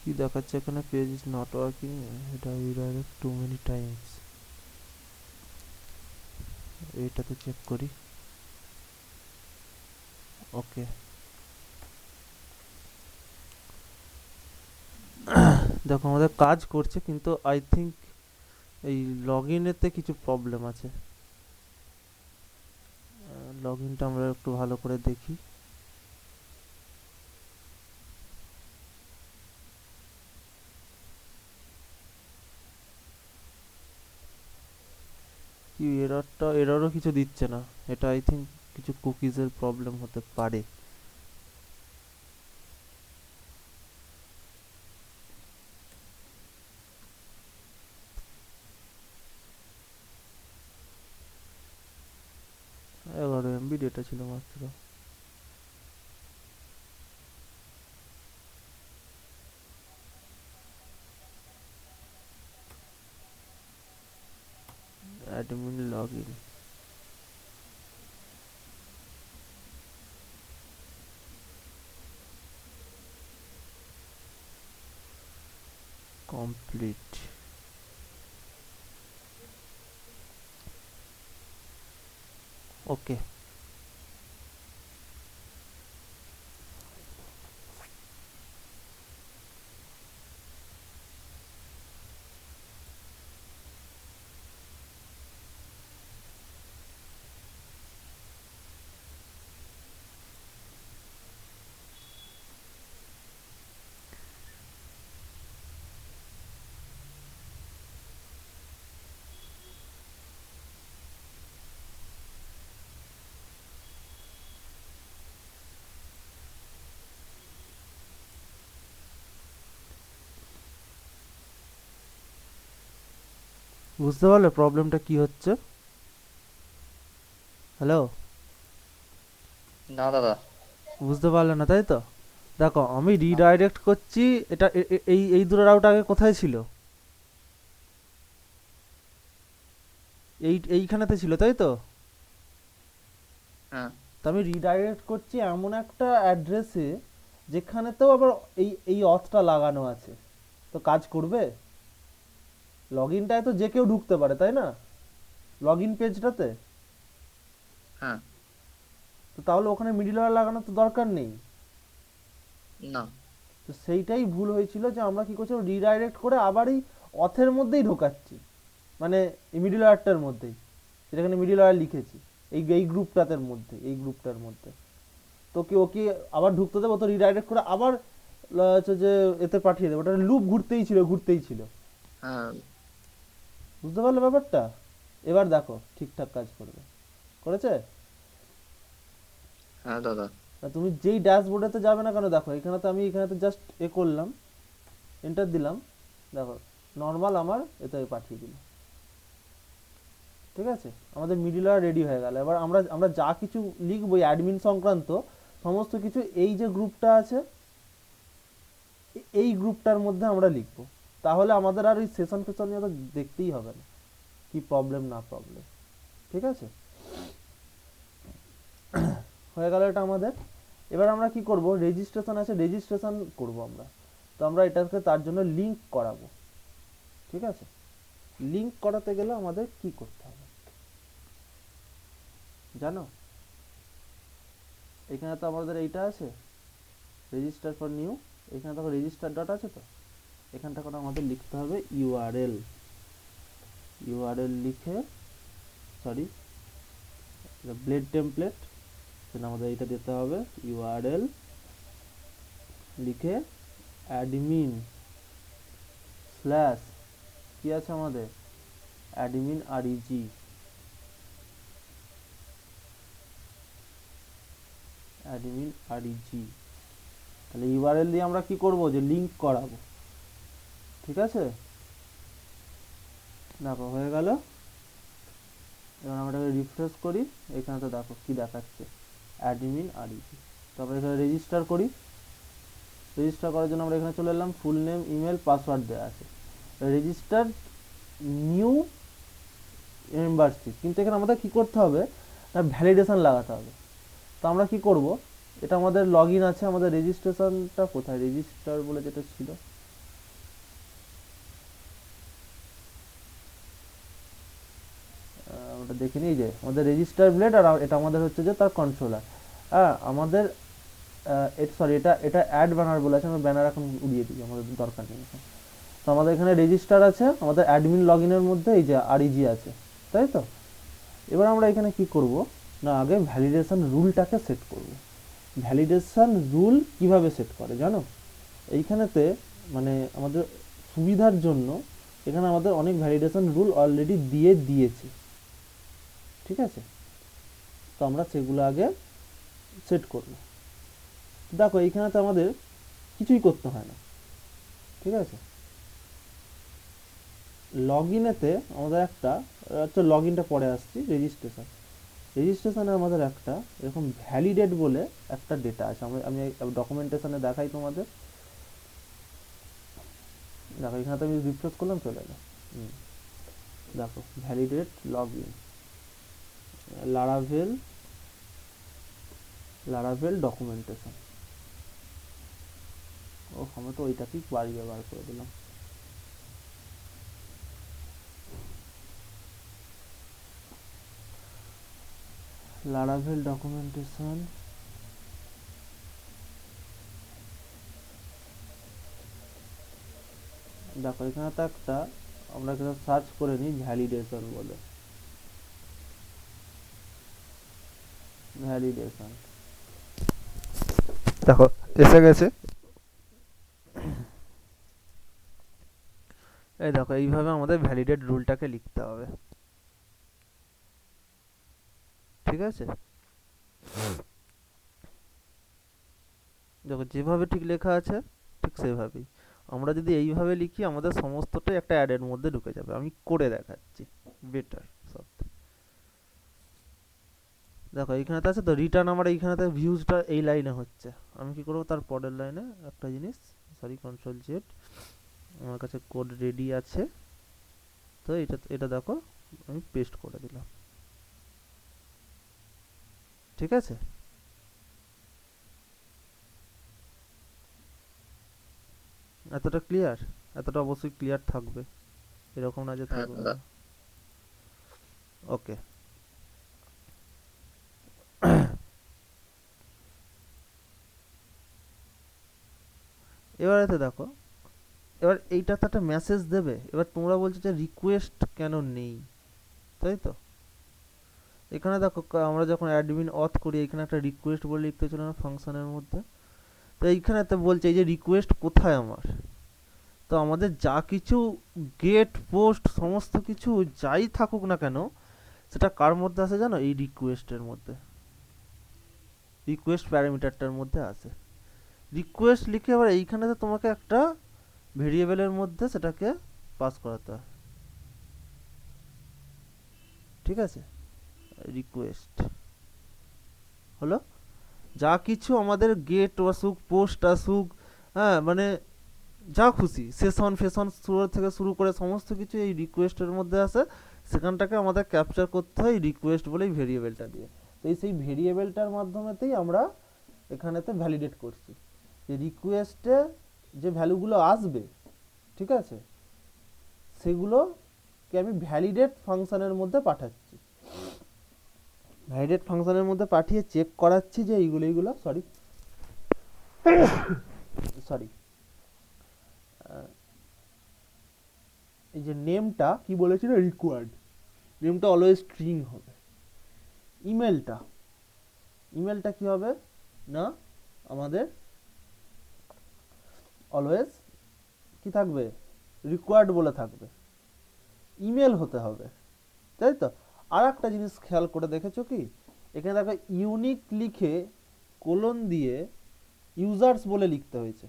কি দেখাচ্ছে এখানে? পেজ ইজ নট ওয়ার্কিং, এটা রিডাইরেক্ট টু মেনি টাইমস। এটাতে চেক করি। ওকে, দেখো আমাদের কাজ করছে, কিন্তু আই থিঙ্ক এই লগ ইনেতে কিছু প্রবলেম আছে। লগ ইনটা আমরা একটু ভালো করে দেখি। কি এররও কিছু দিচ্ছে না। এটা আই থিঙ্ক কিছু কুকিজের প্রবলেম হতে পারে। এগারো এমবি ডেটা ছিল মাত্র। Admin log in, complete. Okay, বুঝতে পারলে প্রবলেমটা কি হচ্ছে? হ্যালো, না দাদা। বুঝতে পারলে না তাই তো? দেখো আমি রিডাইরেক্ট করছি, এটা এই এই দুটো রাউট আগে কোথায় ছিল? এইখানেতে ছিল তাই তো? হ্যাঁ তো আমি রিডাইরেক্ট করছি এমন একটা অ্যাড্রেসে যেখানেতেও আবার এই অথটা লাগানো আছে। তো কাজ করবে? লগ ইনটায় তো যে কেউ ঢুকতে পারে তাই না, লগ ইন পেজটাতে। হ্যাঁ। তো তাহলে ওখানে মিডলওয়্যার লাগানোর তো দরকার নেই। না। তো সেইটাই ভুল হয়েছিল যে আমরা কি করছি, রিডাইরেক্ট করে আবার এই অথের মধ্যেই ঢোকাচ্ছি, মানে এই মিডলওয়্যারটার মধ্যেই, যেখানে মিডলওয়্যার লিখেছি, এই গ্রুপটার মধ্যে, এই গ্রুপটার মধ্যে। তো কি ওকে আবার ঢুকতে দেবো? তো রিডাইরেক্ট করে আবার হচ্ছে যে এতে পাঠিয়ে দেবো, ওটা লুপ ঘুরতেই ছিল। হ্যাঁ। বুঝতে পারলে ব্যাপারটা? এবার দেখো ঠিকঠাক কাজ করবে, করেছে? হ্যাঁ দাদা। আর তুমি যেই ড্যাশবোর্ডেতে যাবে না কেন, দেখো এখানে তো জাস্ট করলাম, এন্টার দিলাম, দেখো নর্মাল আমার এতে পাঠিয়ে দিল। ঠিক আছে, আমাদের মিডলওয়্যার রেডি হয়ে গেল। এবার আমরা আমরা যা কিছু লিখবো অ্যাডমিন সংক্রান্ত সমস্ত কিছু এই যে গ্রুপটা আছে, এই গ্রুপটার মধ্যে আমরা লিখবো। তাহলে আমাদের আর ওই সেশন ফেশন নিয়ে তো দেখতেই হবে না, কি প্রবলেম না প্রবলেম। ঠিক আছে, হয়ে গেল এটা আমাদের। এবার আমরা কি করব, রেজিস্ট্রেশন আছে, রেজিস্ট্রেশন করব আমরা। তো আমরা এটাকে তার জন্য লিংক করাবো। ঠিক আছে, লিংক করাতে গেলে আমাদের কি করতে হবে জানো? এখানে তো আমাদের এইটা আছে, রেজিস্টার ফর নিউ। এখানে তো রেজিস্টার ডট আছে, তো এখানটা করে আমাদের লিখতে হবে ইউআরএল। ইউআরএল লিখে, সরি, ব্লেড টেমপ্লেট, আমাদের এইটা দিতে হবে ইউআরএল লিখে অ্যাডমিন স্ল্যাশ কি আছে আমাদের, অ্যাডমিন আরইজি, অ্যাডমিন আরইজি। তাহলে ইউআরএল দিয়ে আমরা কি করব, যে লিংক করাবো। ঠিক আছে, দেখো হয়ে গেল। এবার আমরা এটাকে রিফ্রেশ করি, এখানে তো দেখো কি দেখাচ্ছে, অ্যাডমিন আরইজি। তারপরে এখানে রেজিস্টার করি। রেজিস্টার করার জন্য আমরা এখানে চলে এলাম, ফুল নেম, ইমেল, পাসওয়ার্ড দেওয়া আছে, রেজিস্টার নিউ মেম্বারশিপ। কিন্তু এখানে আমাদের কি করতে হবে না, ভ্যালিডেশন লাগাতে হবে। তো আমরা কি করব, এটা আমাদের লগ ইন আছে, আমাদের রেজিস্ট্রেশনটা কোথায়, রেজিস্টার বলে যেটা ছিল, ওটা দেখে নিই, যে আমাদের রেজিস্টার ব্লেড, আর এটা আমাদের হচ্ছে যে তার কন্ট্রোলার। হ্যাঁ আমাদের সরি, এটা এটা অ্যাড ব্যানার বলে আছে, আমরা ব্যানার এখন উড়িয়ে দিই, আমাদের দরকার নেই এখন। তো আমাদের এখানে রেজিস্টার আছে, আমাদের অ্যাডমিন লগ ইনের মধ্যে এই যে আরইজি আছে, তাই তো? এবার আমরা এখানে কি করব না, আগে ভ্যালিডেশন রুলটাকে সেট করব। ভ্যালিডেশন রুল কিভাবে সেট করে জানো? এইখানেতে মানে আমাদের সুবিধার জন্য এখানে আমাদের অনেক ভ্যালিডেশন রুল অলরেডি দিয়েছে। ঠিক আছে, তো আমরা সেগুলো আগে সেট করব। দেখো এইখানে তো আমাদের কিছুই করতে হয় না। ঠিক আছে, লগ ইনেতে আমাদের একটা, আচ্ছা লগ ইনটা পরে আসছি, রেজিস্ট্রেশনে আমাদের একটা এরকম ভ্যালিডেট বলে একটা ডেটা আছে। আমি ডকুমেন্টেশনে দেখাই তোমাদের। দেখো এখানে তো আমি রিফ্রেশ করলাম, চলে এলো। দেখো validate log in, Laravel documentation. ও আমি তো ওইটাকেই বাড়িয়ে বার করে দিলাম। লারাভেল ডকুমেন্টেশন, দেখো এখানে তো একটা, আমরা এখানে সার্চ করে নিই ভ্যালিডেশন বলে, ভ্যালিডেশন দেখো এসে গেছে। এই দেখো এইভাবে আমাদের ভ্যালিডেট রুলটাকে লিখতে হবে। ঠিক আছে, দেখো যেভাবে ঠিক লেখা আছে ঠিক সেভাবেই আমরা যদি এইভাবে লিখি, আমাদের সমস্তটাই একটা অ্যাডের মধ্যে ঢুকে যাবে। আমি করে দেখাচ্ছি বেটার সব। দেখো এইখানেতে আছে তো রিটার্ন, আমার এইখানেতে ভিউজটা এই লাইনে হচ্ছে। আমি কি করবো তার পরের লাইনে একটা জিনিস, সরি কন্ট্রোল জেড, আমার কাছে কোড রেডি আছে, তো এটা দেখো আমি পেস্ট করে দিলাম, ঠিক আছে। এতটা ক্লিয়ার? এতটা অবশ্যই ক্লিয়ার থাকবে, এরকম না যে হ্যাঁ থাকবে দাদা। না। ওকে, এবারেতে দেখো, এবার এইটাতে একটা মেসেজ দেবে। এবার তোমরা বলছো যে রিকোয়েস্ট কেন নেই, তাই তো। এখানে দেখো আমরা যখন অ্যাডমিন অথ করি এখানে একটা রিকোয়েস্ট বলে লিখতে ছিল না ফাংশনের মধ্যে, তো এইখানেতে বলছে এই যে রিকোয়েস্ট কোথায় আমার। তো আমাদের যা কিছু গেট পোস্ট সমস্ত কিছু যাই থাকুক না কেন, সেটা কার মধ্যে আসে জানো? এই রিকোয়েস্টের মধ্যে, রিকোয়েস্ট প্যারামিটারটার মধ্যে আসে। রিকোয়েস্ট লিখে আবার এইখানেতে তোমাকে একটা ভেরিয়েবলের মধ্যে সেটাকে পাস করাতে হয়, ঠিক আছে। রিকোয়েস্ট হলো যা কিছু আমাদের গেট আসুক পোস্ট আসুক, হ্যাঁ মানে যা খুশি সেশন ফেশন শুরু থেকে শুরু করে সমস্ত কিছু এই রিকোয়েস্টের মধ্যে আসে। সেখানটাকে আমাদের ক্যাপচার করতে হয় রিকোয়েস্ট বলে এই ভেরিয়েবলটা দিয়ে। তো সেই ভেরিয়েবলটার মাধ্যমেতেই আমরা এখানেতে ভ্যালিডেট করছি যে রিকোয়েস্টে যে ভ্যালুগুলো আসবে, ঠিক আছে, সেগুলোকে আমি ভ্যালিডেট ফাংশনের মধ্যে পাঠাচ্ছি। ভ্যালিডেট ফাংশনের মধ্যে পাঠিয়ে চেক করাচ্ছি যে এইগুলো সরি সরি এই যে নেমটা কি বলেছিল, রিকোয়ার্ড, নেমটা অলওয়েজ স্ট্রিং হবে। ইমেলটা ইমেলটা কি হবে না, আমাদের অলওয়েজ কি থাকবে, রিকোয়ার্ড বলে থাকবে, ইমেল হতে হবে, তাই তো। আর একটা জিনিস খেয়াল করে দেখেছো কি, এখানে দেখো ইউনিক লিখে কোলন দিয়ে ইউজার্স বলে লিখতে হয়েছে।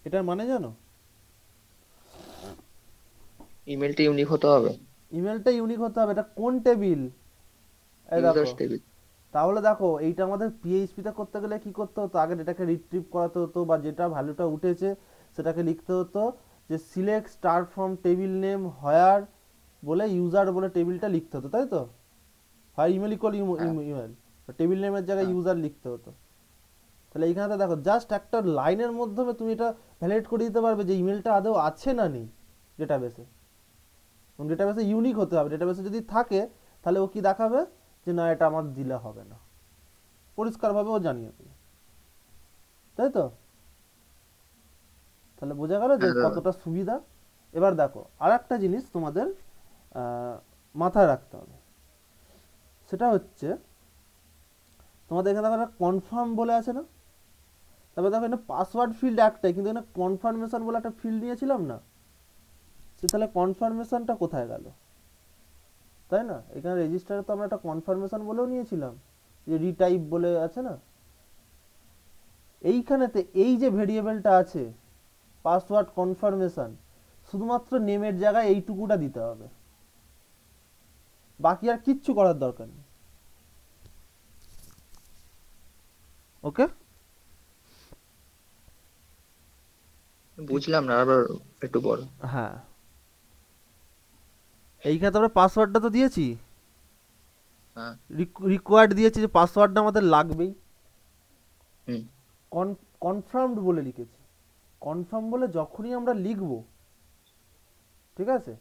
এটার মানে জানো? ইমেলটা ইউনিক হতে হবে, ইমেলটা ইউনিক হতে হবে। এটা কোন টেবিল? এই দেখো, ইউজার্স টেবিল। তাহলে দেখো এইটা আমাদের পিএইচপিতে করতে গেলে কি করতে হতো, আগে এটাকে রিট্রিভ করাতে হতো, বা যেটা ভ্যালুটা উঠেছে সেটাকে লিখতে হতো যে select star from table name হোয়ার বলে ইউজার বলে টেবিলটা লিখতে হতো, তাই তো। হয় ইমেল ইকুয়াল হ্যাঁ ইমেল, টেবিল নেমের জায়গায় হ্যাঁ। ইউজার লিখতে হতো। তাহলে এইখানে দেখো জাস্ট একটা লাইনের মাধ্যমে তুমি এটা ভ্যালিডেট করে দিতে পারবে যে ইমেলটা আদৌ আছে না নেই ডেটাবেসে। এবং ডেটাবেসে ইউনিক হতে হবে, ডেটাবেসে যদি থাকে তাহলে ও কি দেখাবে যে না এটা আমার দিলে হবে না, পরিষ্কারভাবে ও জানিয়ে দেবে, তাই তো। তাহলে বোঝা গেল যে হ্যাঁ দাদা। কতটা সুবিধা। এবার দেখো আর একটা জিনিস তোমাদের মাথায় রাখতে হবে, সেটা হচ্ছে তোমাদের এখানে দেখো কনফার্ম বলে আছে না, তারপরে দেখো এখানে পাসওয়ার্ড ফিল্ড একটাই, কিন্তু এখানে কনফার্মেশন বলে একটা ফিল্ড নিয়েছিলাম না, সে তাহলে কনফার্মেশনটা কোথায় গেল, তাই না। এখানে রেজিস্টারে তো আমরা একটা কনফার্মেশন বলেও নিয়েছিলাম, যে রিটাইপ বলে আছে না। এইখানেতে এই যে ভেরিয়েবলটা আছে পাসওয়ার্ড কনফার্মেশন, শুধুমাত্র নেমের জায়গায় এইটুকুটা দিতে হবে, বাকি আর কিচ্ছু করার দরকার নেই। ওকে, বুঝলাম না, আবার একটু বড়। হ্যাঁ এইখানে তো আমরা পাসওয়ার্ডটা তো দিয়েছি, হ্যাঁ। রিকোয়ার্ড দিয়েছি যে পাসওয়ার্ডটা আমাদের লাগবেই, হুম। কনফার্মড বলে লিখেছি। কনফার্ম বলে যখনই আমরা লিখব, ঠিক আছে,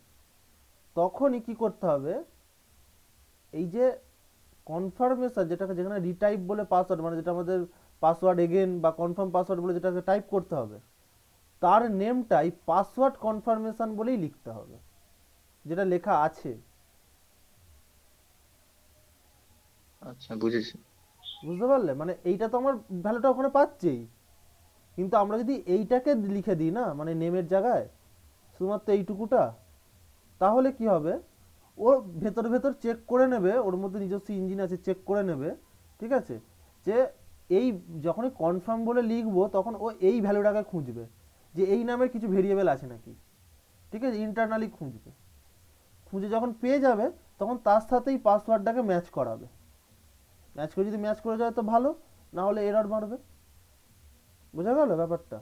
তখনই কি করতে হবে, এই যে কনফার্মেশন যেটাকে যেখানে রিটাইপ বলে পাসওয়ার্ড, মানে যেটা আমাদের পাসওয়ার্ড এগেন বা কনফার্ম পাসওয়ার্ড বলে যেটাকে টাইপ করতে হবে, তার নেমটাই পাসওয়ার্ড কনফার্মেশন বলেই লিখতে হবে, যেটা লেখা আছে। আচ্ছা বুঝেছি। বুঝতে পারলে? মানে এইটা তো আমার ভ্যালুটা ওখানে পাচ্ছেই, কিন্তু আমরা যদি এইটাকে লিখে দিই না, মানে নেমের জায়গায় শুধুমাত্র এইটুকুটা, তাহলে কি হবে, ও ভেতর ভেতর চেক করে নেবে, ওর মধ্যে নিজস্ব ইঞ্জিন আছে, চেক করে নেবে, ঠিক আছে, যে এই যখনই কনফার্ম বলে লিখবো তখন ও এই ভ্যালুটাকে খুঁজবে যে এই নামের কিছু ভেরিয়েবল আছে নাকি, ঠিক আছে, ইন্টারনালি খুঁজবে, খুঁজে যখন পেয়ে যাবে তখন তার সাথেই পাসওয়ার্ডটাকে ম্যাচ করাবে। ম্যাচ করে যদি ম্যাচ করে যায় তো ভালো, না হলে এরর মারবে। বোঝা গেল ব্যাপারটা?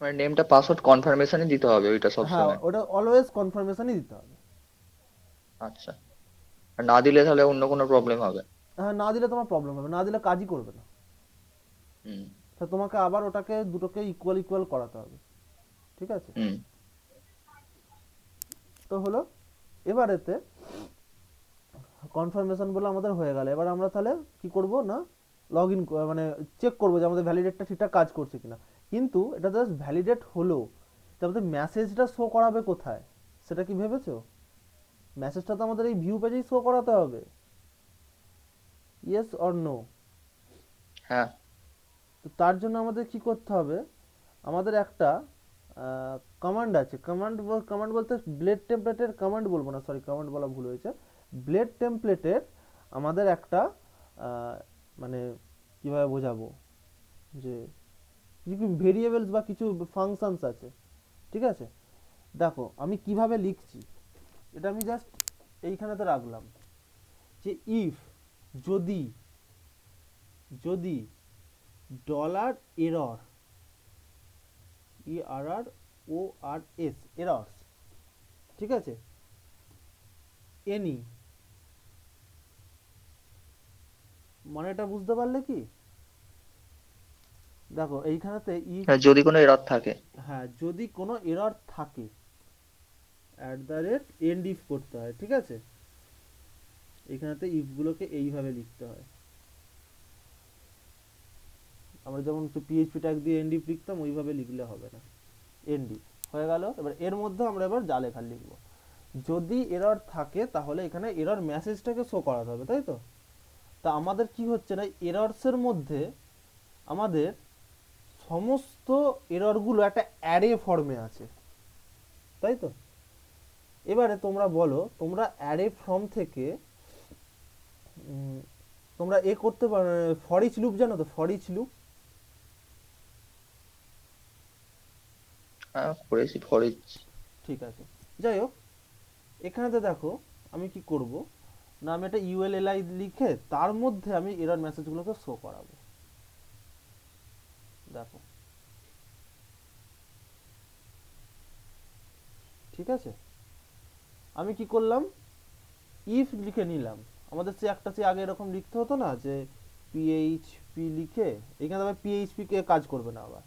মানে নেমটা পাসওয়ার্ড কনফার্মেশনই দিতে হবে ওইটা হ্যাঁ, সবসময়? ওটা অলওয়েজ কনফার্মেশনই দিতে হবে। আচ্ছা। আর না দিলে তাহলে অন্য কোনো প্রবলেম হবে? হ্যাঁ, না দিলে তোমার প্রবলেম হবে, না দিলে কাজই করবে না। হুম। তা তোমাকে আবার ওটাকে দুটোকে ইকুয়াল ইকুয়াল করাতে হবে। ঠিক আছে? হুম। তো হলো, এবারেতে কনফার্মেশন বলে আমাদের হয়ে গেল। এবার আমরা তাহলে কি করব না, লগ ইন মানে চেক করবো যে আমাদের ভ্যালিডেটটা ঠিকঠাক কাজ করছে কিনা। কিন্তু এটা জাস্ট ভ্যালিডেট হলো, তো আমাদের মেসেজটা শো করাবে কোথায় সেটা কি ভেবেছো? মেসেজটা তো আমাদের এই ভিউ পেজেই শো করাতে হবে। Yes or no? হ্যাঁ। তো তার জন্য আমাদের কি করতে হবে, আমাদের একটা কমান্ড আছে। কমান্ড বলতে ব্লেড টেমপ্লেটের কমান্ড বলবো না, সরি কমান্ড বলা ভুল হয়েছে। ব্লেড টেমপ্লেটের আমাদের একটা আহ, মানে কিভাবে বোঝাবো, যে কিছু ভেরিয়েবলস বা কিছু ফাংশনস আছে। ঠিক আছে? দেখো আমি কিভাবে লিখছি, এটা আমি জাস্ট এইখানেতে রাখলাম, যে ইফ, যদি, যদি ডলার এরর, ERRORS, এরর্স, ঠিক আছে, এনি, মানেটা বুঝতে পারলে কি? দেখো এইখানেতে ইফ, হ্যাঁ, যদি কোনো এরর থাকে। হ্যাঁ যদি কোনো এরর থাকে, এন্ড ইফ করতে হয়। ঠিক আছে? এইখানেতে ইফগুলোকে এইভাবে লিখতে হয়। আমরা যেমন পিএইচপি ট্যাগ দিয়ে এন্ড ইফ লিখতাম, ওইভাবে লিখলে হবে না। এন্ড ইফ হয়ে গেল। এবার এর মধ্যে আমরা এবার যা লেখার লিখবো। যদি এরর থাকে তাহলে এখানে এরর মেসেজটাকে শো করাতে হবে, তাই তো? তা আমাদের কি হচ্ছে না, এরর্সের মধ্যে আমাদের সমস্ত এররগুলো একটা অ্যারে ফর্মে আছে, তাই তো? এবারে তোমরা বলো, তোমরা অ্যারে ফর্ম থেকে তোমরা করতে পারো, ফর ইচ লুপ জানো তো, ফর ইচ লুপ? হ্যাঁ, করেছি ফরিচ। ঠিক আছে, যাই হোক, এখানেতে দেখো আমি কি করব না, আমি একটা ইউএলএলআই লিখে তার মধ্যে আমি এরর মেসেজগুলোকে শো করাবো। দেখো, ঠিক আছে, আমি কি করলাম, ইফ লিখে নিলাম। আমাদের সে আগে এরকম লিখতে হতো না, যে পিএইচপি লিখে, এখানে আবার পিএইচপি কে কাজ করবে না আবার,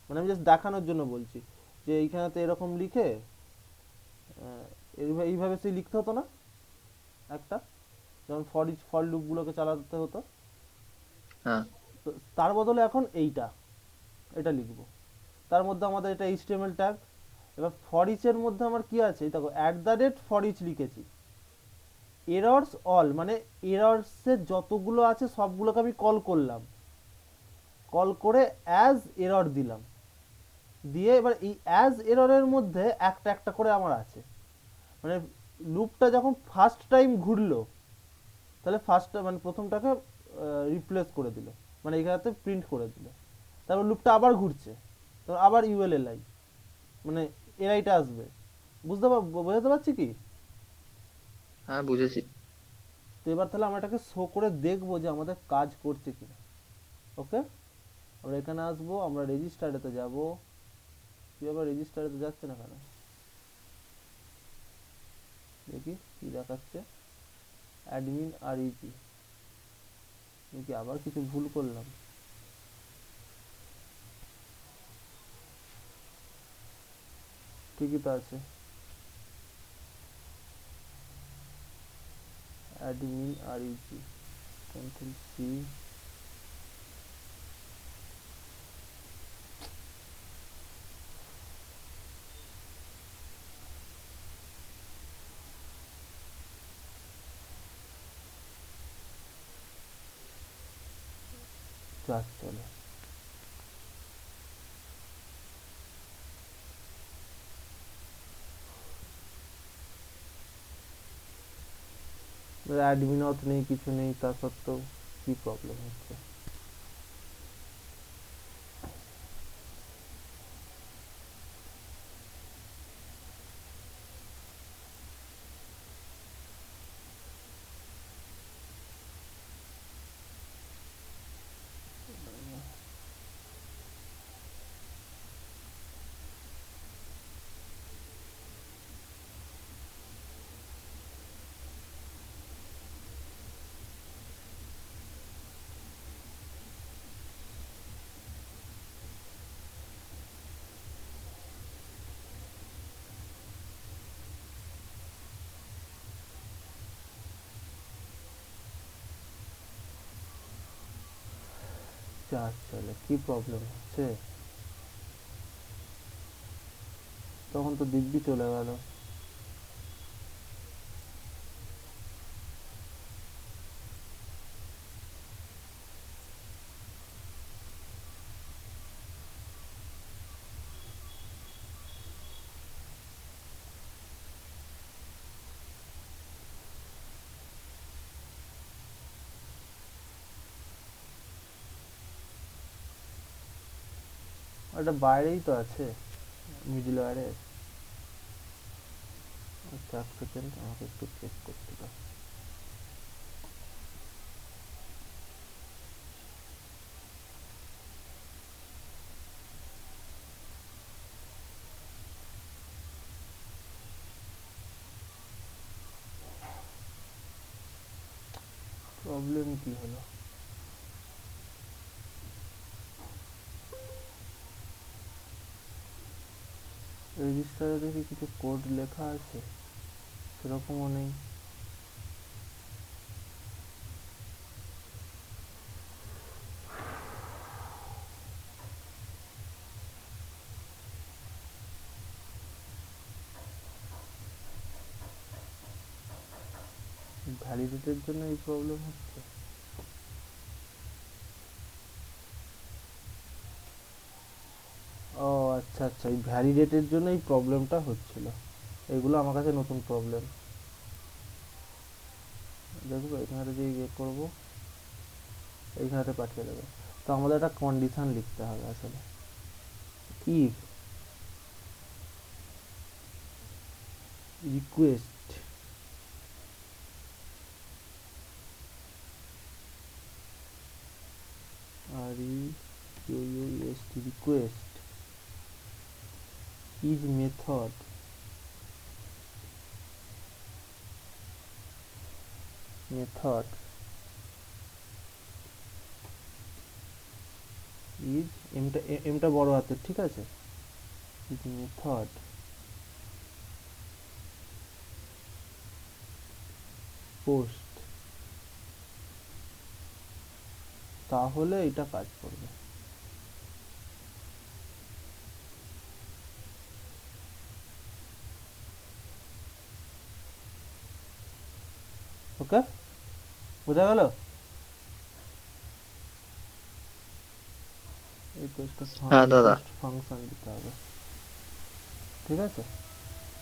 মানে আমি জাস্ট দেখানোর জন্য বলছি, যে এইখানেতে এরকম লিখে এইভাবে সে লিখতে হতো না একটা, যেমন ফর লুপগুলোকে চালাতে হতো। হ্যাঁ। তো তার বদলে এখন এটা লিখবো। তার মধ্যে আমাদের এটা এইচটিএমএল ট্যাগ। এবার ফর ইচের মধ্যে আমার কি আছে, দেখো ফর ইচ লিখেছি। এরর্স অল, মানে এরর্সের যতগুলো আছে সবগুলোকে আমি কল করলাম, কল করে অ্যাজ এরর দিলাম, দিয়ে এবার এই অ্যাজ এররের মধ্যে একটা একটা করে আমার আছে, মানে লুপটা যখন ফার্স্ট টাইম ঘুরলো, তাহলে মানে প্রথমটাকে রিপ্লেস করে দিল, মানে এখানে প্রিন্ট করে দিল। তারপর লুপটা আবার ঘুরছে, তারপর আবার ইউএলএলআই, মানে এআইটা আসবে। বোঝাতে পারছি কি? হ্যাঁ, বুঝেছি। তো এবার তাহলে আমরা এটাকে শো করে দেখবো যে আমাদের কাজ করছে কিনা। ওকে, আমরা এখানে আসবো, আমরা রেজিস্টারেতে যাব। কি আবার রেজিস্টারেতে যাচ্ছে না কেন, দেখি কি দেখাচ্ছে, অ্যাডমিন আর ইপি, নাকি আবার কিছু ভুল করলাম? ঠিকই তো আছে, অ্যাডমিন আর ইপি, কন্ট্রোল সি, যাক চলো। অ্যাডমিন অত নেই, কিছু নেই, তা সত্ত্বেও কি প্রবলেম হচ্ছে? আসলে কি প্রবলেম হচ্ছে? তখন তো দিব্যি চলে গেল। ওটা বাইরেই তো আছে, মিডলওয়্যারে। আচ্ছা, এক সেকেন্ড, আমাকে একটু চেক করতে দাও। প্রবলেম কি হলো? রেজিস্টারে দেখি কিছু কোড লেখা আছে, সেরকমও নেই। ভ্যালিডেটের জন্য এই প্রবলেম হচ্ছে। ও আচ্ছা আচ্ছা, এই ভ্যালিডেটের জন্য এই প্রবলেমটা হচ্ছিল। এগুলো আমার কাছে নতুন প্রবলেম। দেখবো এখানে যে ইয়ে করবো, এইখানেতে পাঠিয়ে দেবে। তো আমাদের একটা কন্ডিশন লিখতে হবে আসলে। ইফ রিকোয়েস্ট আর request request is method method is এমটা বড় হাতের, ঠিক আছে? ইজ মেথড পোস্ট, তাহলে এটা কাজ করবে। ওকে, বোঝা গেল? হ্যাঁ দাদা। রিকোয়েস্ট ফাংশন দিতে হবে, ঠিক আছে?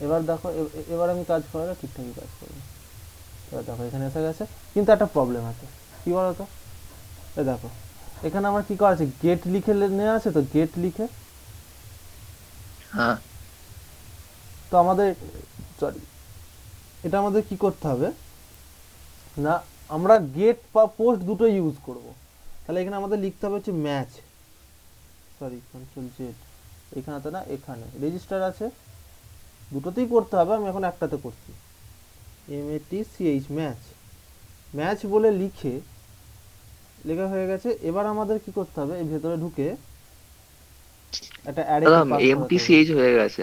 এবার দেখো, এবার আমি কাজ করালে ঠিকঠাকই কাজ করবে। এবার দেখো এখানে এসে গেছে, কিন্তু একটা প্রবলেম আছে। কি বলতো? এ দেখো, এখানে আমার কি করা আছে, গেট লিখে নেওয়া আছে, তো গেট লিখে। হ্যাঁ তো আমাদের, সরি, এটা আমাদের কি করতে হবে না, আমরা গেট বা পোস্ট দুটো ইউজ করব। তাহলে এখানে আমাদের লিখতে হবে হচ্ছে ম্যাচ, সরি কন্ট্রোল জেড, এখানেতে না, এখানে রেজিস্টার আছে, দুটোতেই করতে হবে, আমি এখন একটাতে করছি। MATCH ম্যাচ, ম্যাচ বলে লিখে, লেখা হয়ে গেছে। এবার আমাদের কি করতে হবে, এই ভেতরে ঢুকে একটা দাদা, অ্যারেকে পাস করাতে হবে। MTCH হয়ে গেছে।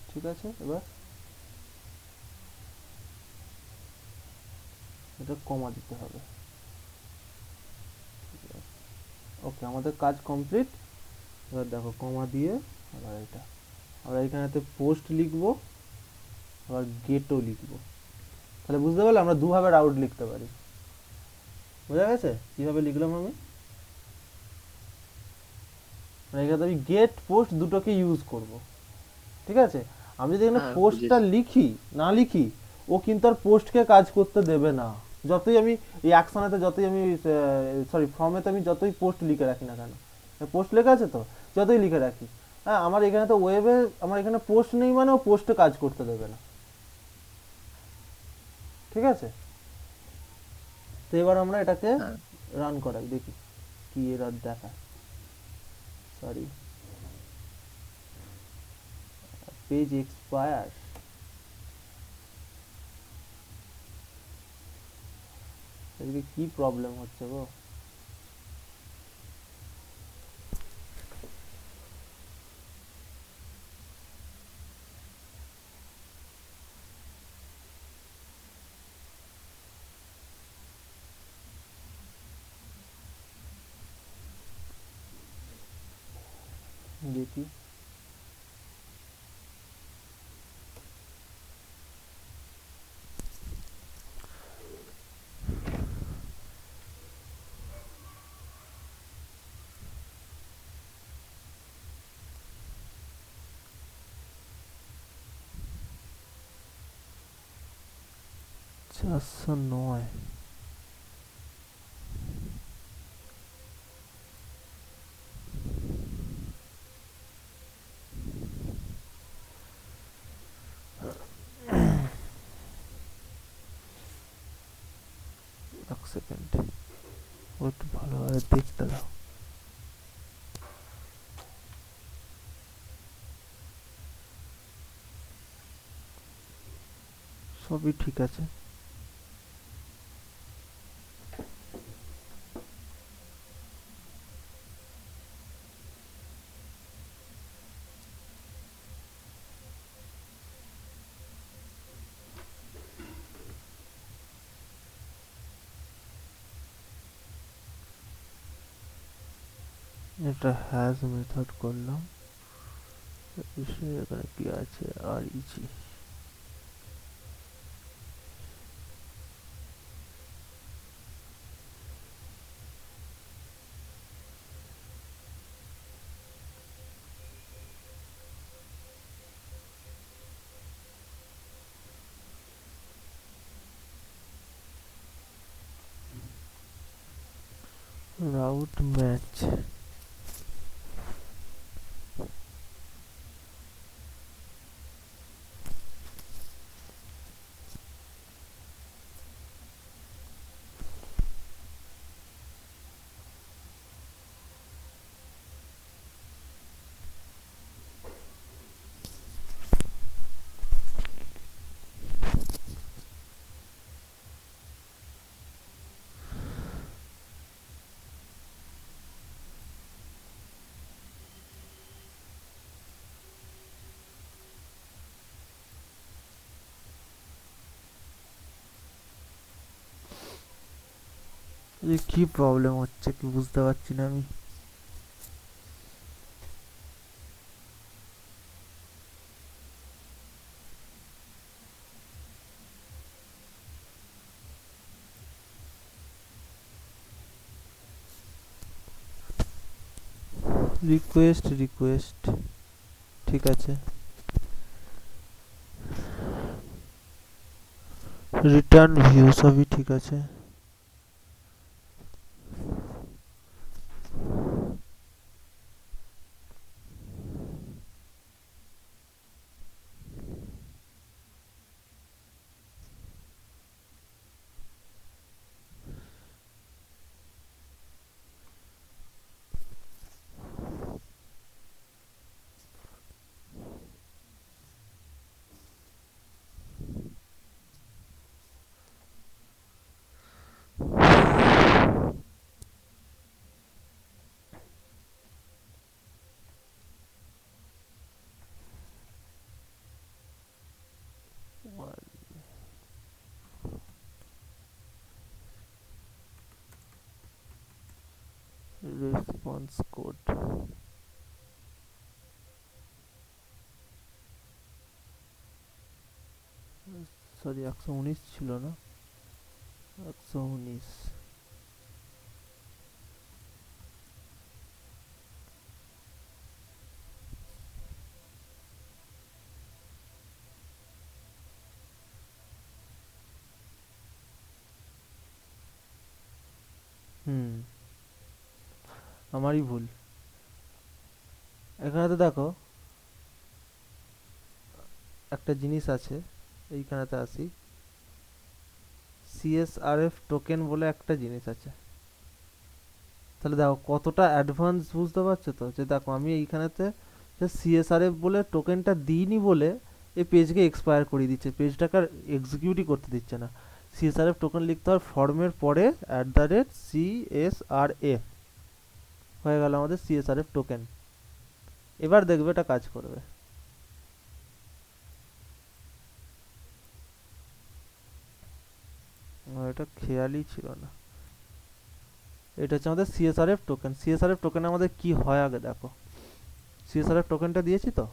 ঠিক আছে, এবার এটা কমা দিতে হবে। ওকে, আমাদের কাজ কমপ্লিট। এবার দেখো কমা দিয়ে আবার এটা, আমরা এখানেতে পোস্ট লিখবো, আবার গেটও লিখবো। তাহলে বুঝতে পারলে আমরা দুভাবে রাউট লিখতে পারি। বোঝা গেছে কিভাবে লিখলাম আমি? মানে এখানে আমি গেট পোস্ট দুটোকে ইউজ করব, ঠিক আছে? আমি যদি এখানে হ্যাঁ পোস্টটা বুঝেছি। লিখি, না লিখি, ও কিন্তু আর পোস্টকে কাজ করতে দেবে না। যতই আমি এই অ্যাকশনেতে, যতই আমি, সরি ফর্মেতে আমি যতই পোস্ট লিখে রাখি না কেন, পোস্ট লেখা আছে তো, যতই লিখে রাখি, হ্যাঁ, আমার এখানে তো ওয়েবে, আমার এখানে পোস্ট নেই মানে ও পোস্টে কাজ করতে দেবে না, ঠিক আছে? তো এবার আমরা এটাকে হ্যাঁ রান করাই, দেখি কি এরর দেখায়। সরি, পেজ এক্সপায়ার, এদিকে কি প্রবলেম হচ্ছে গো? দেখি চারশো নয় এক সেকেন্ড ও একটু ভালোভাবে দেখতে দাও সবই ঠিক আছে এটা হ্যাজ মেথড করলাম এখানে কি আছে আর ইজি রাউট ম্যাচ যে কি প্রবলেম হচ্ছে কি বুঝতে পারছি না আমি রিকোয়েস্ট ঠিক আছে রিটার্ন ভিউ সবই ঠিক আছে রেসপন্স কোড সরি 119 ছিল না 119 হুম আমারই ভুল এখানে তো দেখো একটা জিনিস আছে এইখানেতে আসি CSRF টোকেন বলে একটা জিনিস আছে তাহলে দেখো কতটা অ্যাডভান্স বুঝতে পারছো তো যে দেখো আমি এইখানেতে CSRF বলে টোকেনটা দিইনি বলে এই পেজকে এক্সপায়ার করে দিচ্ছে পেজটাকে আর এক্সিকিউটই করতে দিচ্ছে না CSRF টোকেন লিখতে হয় ফর্মের পরে @CSRF হয়ে গেল আমাদের CSRF টোকেন এবার দেখবে এটা কাজ করবে আমার এটা খেয়ালই ছিল না এটা হচ্ছে আমাদের CSRF টোকেন আমাদের কি হয় আগে দেখো সিএসআর এর টোকেনটা দিয়েছি তো,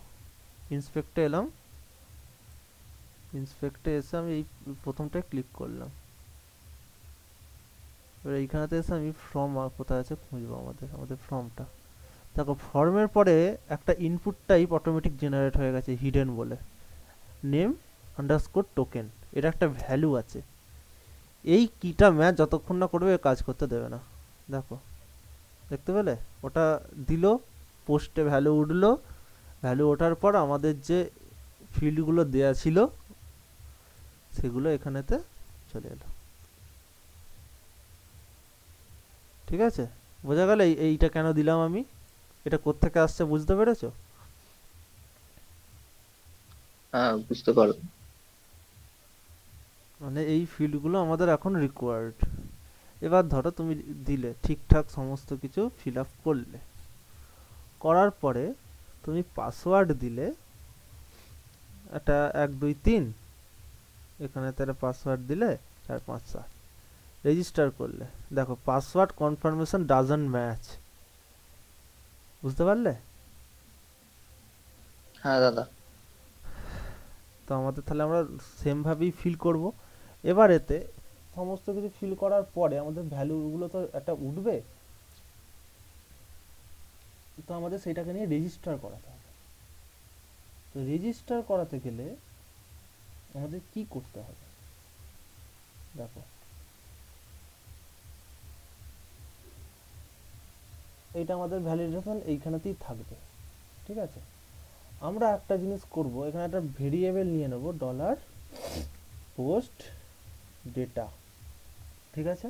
ইন্সপেক্টে এলাম, ইন্সপেক্টে এসে আমি এই প্রথমটায় ক্লিক করলাম। এবার এইখানেতে এসে আমি ফর্ম কোথায় আছে খুঁজবো, আমাদের ফর্মটা। দেখো ফর্মের পরে একটা ইনপুট টাইপ অটোমেটিক জেনারেট হয়ে গেছে হিডেন বলে, নেম আন্ডারস্কোর টোকেন, এর একটা ভ্যালু আছে। এই কিটা ম্যাচ যতক্ষণ না করবে কাজ করতে দেবে না। দেখো দেখতে পেলে, ওটা দিল, পোস্টে ভ্যালু উঠলো, ভ্যালু ওঠার পর আমাদের যে ফিল্ডগুলো দেয়া ছিল সেগুলো এখানেতে চলে এলো। ঠিক আছে, বোঝা গেল এইটা কেন দিলাম আমি, এটা কোত্থেকে আসছে বুঝতে পেরেছো? হ্যাঁ, বুঝতে পারলাম। মানে এই ফিল্ডগুলো আমাদের এখন রিকোয়ার্ড। এবার ধরো তুমি দিলে ঠিকঠাক সমস্ত কিছু ফিল আপ করলে, করার পরে তুমি পাসওয়ার্ড দিলে একটা 1 2 3, এখানে তাহলে পাসওয়ার্ড দিলে 4 5 7, রেজিস্টার করলে, দেখো পাসওয়ার্ড কনফার্মেশন ডাজন্ট ম্যাচ। বুঝতে পারলে? হ্যাঁ দাদা। তো আমাদের তাহলে আমরা সেম ভাবেই ফিল করব। এবার এতে সমস্ত কিছু ফিল করার পরে আমাদের ভ্যালুগুলো তো একটা উঠবে, তো আমাদের সেটাকে নিয়ে রেজিস্টার করাতে হবে। তো রেজিস্টার করাতে গেলে আমাদের কি করতে হবে, দেখো এইটা আমাদের ভ্যালিডেশন এইখানেতেই থাকবে। ঠিক আছে, আমরা একটা জিনিস করব, এখানে একটা ভেরিয়েবল নিয়ে নেব, ডলার পোস্ট ডেটা। ঠিক আছে,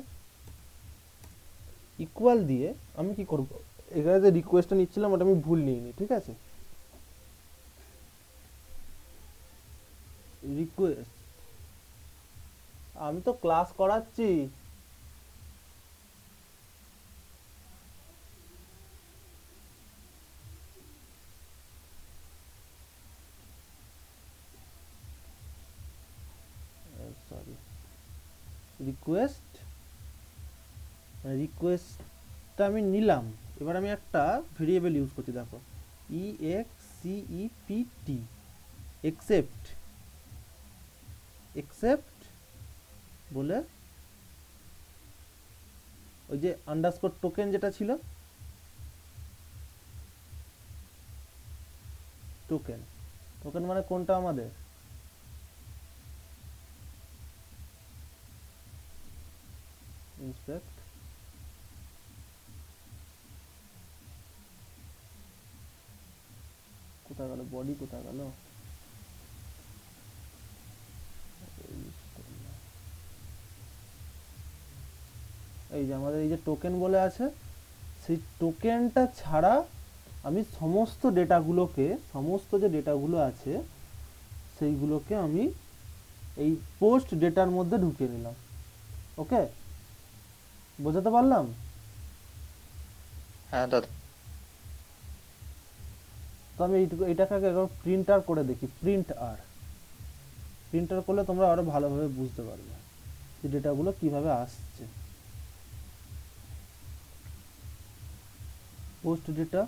ইকুয়াল দিয়ে আমি কি করব, এখানে যে রিকোয়েস্টটা নিচ্ছিলাম ওটা আমি ভুল নিইনি। ঠিক আছে, রিকোয়েস্ট, আমি তো ক্লাস করাচ্ছি। সরি, রিকোয়েস্ট, রিকোয়েস্টটা আমি নিলাম। এবার আমি একটা ভেরিয়েবল ইউজ করছি, দেখো EXCEPT, accept, accept বলে ওই যে আন্ডারস্কোর টোকেন যেটা ছিল, টোকেন, টোকেন মানে কোনটা আমাদের, ইন্সপেক্ট, কোথায় গেল বডি, কোথায় গেল, এই যে আমাদের এই যে টোকেন বলে আছে, সেই টোকেনটা ছাড়া আমি সমস্ত ডেটাগুলোকে, সমস্ত যে ডেটাগুলো আছে সেইগুলোকে আমি এই পোস্ট ডেটার মধ্যে ঢুকিয়ে নিলাম। ওকে, বোঝাতে পারলাম? হ্যাঁ দাদা। তো আমি এইটাকে একবার প্রিন্টার করে দেখি, প্রিন্টার করলে তোমরা আরো ভালোভাবে বুঝতে পারবে যে ডেটাগুলো কিভাবে আসছে। পোস্ট ডেটা,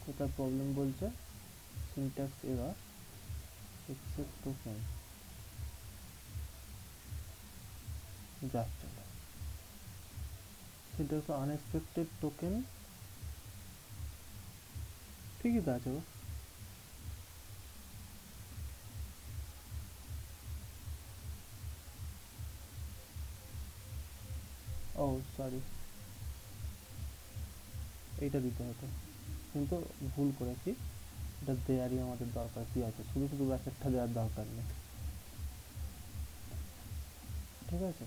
কোথায় প্রবলেম বলছে, সিনট্যাক্স এরর, এক্সেপ্ট টোকেন, যাচ্ছে না, সিনট্যাক্স আনএক্সপেক্টেড টোকেন, ঠিকই তো আছে গো। ও সরি, এইটা দিতে হতো, কিন্তু ভুল করেছি, এটা দেয়ারই আমাদের দরকার কি আছে, শুধু শুধু ব্র্যাকেটটা দেওয়ার দরকার নেই। ঠিক আছে,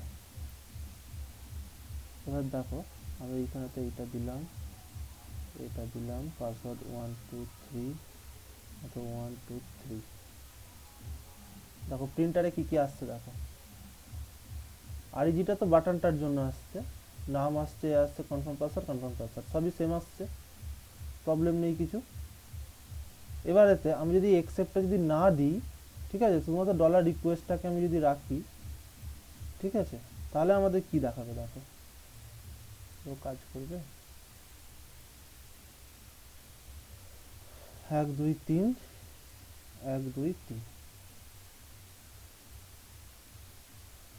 এবার দেখো আমি এইখানেতে এইটা দিলাম, এটা দিলাম পাসওয়ার্ড 1 2 3, আচ্ছা 1 2 3। দেখো প্রিন্টারে কি কি আসছে, দেখো আরইজিটা তো বাটনটার জন্য আসছে, নাম আসছে, আসছে কনফার্ম পাসওয়ার্ড সবই সেম আসছে, প্রবলেম নেই কিছু। এবারেতে আমি যদি অ্যাকসেপ্টটা যদি না দিই, ঠিক আছে, শুধুমাত্র ডলার রিকোয়েস্টটাকে আমি যদি রাখি, ঠিক আছে, তাহলে আমাদের কি দেখাবে দেখো, ও কাজ করবে 1 2 3 1 2 3,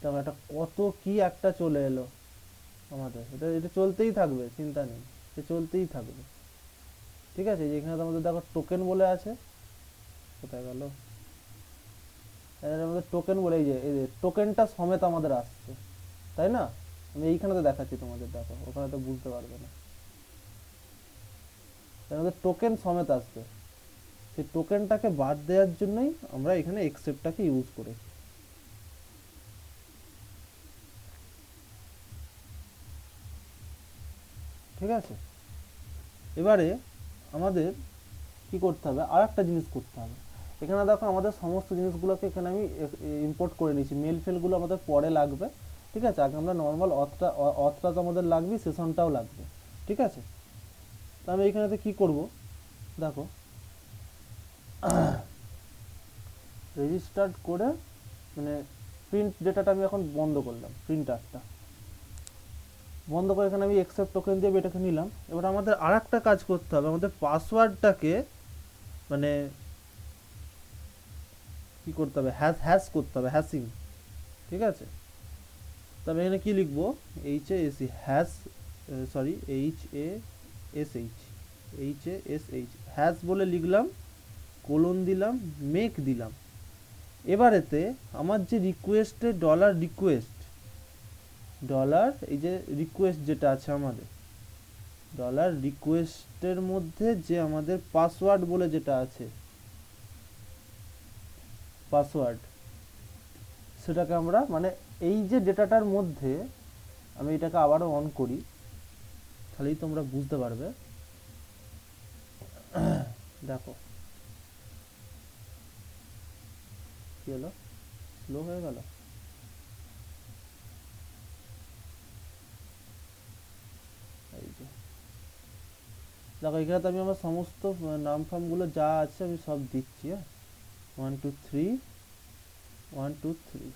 দেখো এটা কত কি একটা চলে এলো আমাদের, এটা এটা চলতেই থাকবে, চিন্তা নেই, এটা চলতেই থাকবে। ঠিক আছে, যেখানে আমাদের দেখো টোকেন বলে আছে, কোথায় গেল, এর আমাদের টোকেন বলে, এই যে টোকেনটা সমেত আমাদের আসছে, তাই না? আমি এইখানে তো দেখাচ্ছি তোমাদের, দেখো ওখানে তো বুঝতে পারবে না, তাই আমাদের টোকেন সমেত আসবে। সেই টোকেনটাকে বাদ দেওয়ার জন্যই আমরা এখানে এক্সেপ্টটাকে ইউজ করেছি। ঠিক আছে, এবারে আমাদের কি করতে হবে, আর একটা জিনিস করতে হবে। এখানে দেখো আমাদের সমস্ত জিনিসগুলোকে এখানে আমি ইম্পোর্ট করে নিয়েছি, মেল ফেলগুলো আমাদের পরে লাগবে। ঠিক আছে, আগে আমরা নর্মাল অথটা তো আমাদের লাগবে, সেশনটাও লাগবে। ঠিক আছে, তো আমি এখানেতে কি করব দেখো, রেজিস্টার্ড করে মানে প্রিন্ট ডেটাটা আমি এখন বন্ধ করলাম, প্রিন্টারটা বন্ধ করে এখানে আমি এক্সেপ্ট টোকেন দিয়ে এটাকে নিলাম। এবার আমাদের আর একটা কাজ করতে হবে, আমাদের পাসওয়ার্ডটাকে মানে কি করতে হবে, হ্যাশ করতে হবে, হ্যাশিং। ঠিক আছে, তবে এখানে কি লিখবো, HASH hash, sorry HASH hash বলে লিখলাম, কোলন দিলাম, মেক দিলাম। এবারেতে আমার যে রিকোয়েস্টে ডলার রিকোয়েস্ট, ডলার এই যে রিকোয়েস্ট যেটা আছে আমাদের, ডলার রিকোয়েস্টের মধ্যে যে আমাদের পাসওয়ার্ড বলে যেটা আছে, পাসওয়ার্ড, সেটাকে আমরা মানে এই যে ডেটাটার মধ্যে, আমি এটাকে আবারও অন করি, তাহলেই তোমরা বুঝতে পারবে। দেখো কি হলো, স্লো হয়ে গেল। এই যে দেখো এখানে তো আমি আমার সমস্ত নাম ফামগুলো যা আছে আমি সব দিচ্ছি। হ্যাঁ, 1 2 3 1 2 3,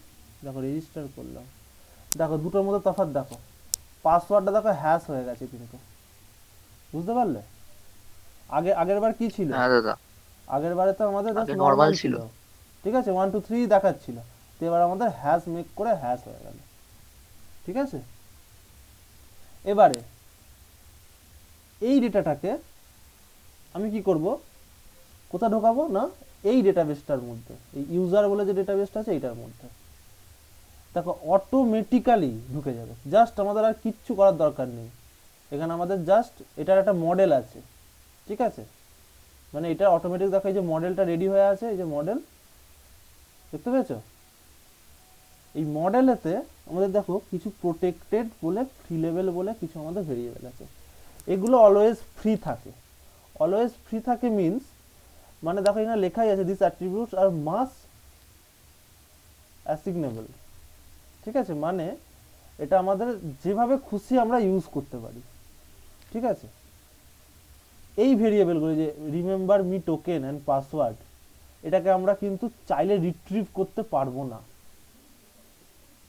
দেখো রেজিস্টার করলাম। দেখো দুটোর মধ্যে তফাৎ দেখো, পাসওয়ার্ডটা দেখো হ্যাশ হয়ে গেছে কিন্তু, বুঝতে পারলে? আগের বার কি ছিল, হ্যাঁ দাদা, আগের বারে তো আমাদের জাস্ট আগে নর্মাল নর্মাল ছিল। ছিল। ঠিক আছে, 1 2 3 দেখাচ্ছিল, তো এবার আমাদের হ্যাশ মেক করে হ্যাশ হয়ে গেল। ঠিক আছে, এবারে এই ডেটাটাকে আমি কি করব, কোথায় ঢোকাবো না, এই ডেটাবেসটার মধ্যে, এই ইউজার বলে যে ডেটাবেসটা আছে এইটার মধ্যে। দেখো অটোমেটিক্যালি ঢুকে যাবে, জাস্ট আমাদের আর কিচ্ছু করার দরকার নেই। এখানে আমাদের জাস্ট এটার একটা মডেল আছে। ঠিক আছে, মানে এটা অটোমেটিক দেখো এই যে মডেলটা রেডি হয়ে আছে, এই যে মডেল দেখতে পেয়েছো, এই মডেলেতে আমাদের দেখো কিছু প্রোটেক্টেড বলে, ফ্রি লেভেল বলে কিছু আমাদের ভেরিয়েবল আছে। এগুলো অলওয়েজ ফ্রি থাকে, অলওয়েজ ফ্রি থাকে মিন্স, মানে দেখো এখানে লেখাই আছে দিস অ্যাট্রিবিউটস আর মাস্ট অ্যাসিগনেবল। ঠিক আছে, মানে এটা আমাদের যেভাবে খুশি আমরা ইউজ করতে পারি। ঠিক আছে, এই ভেরিয়েবলগুলো যে remember me token and password, এটাকে আমরা কিন্তু চাইলে রিট্রিভ করতে পারবো না,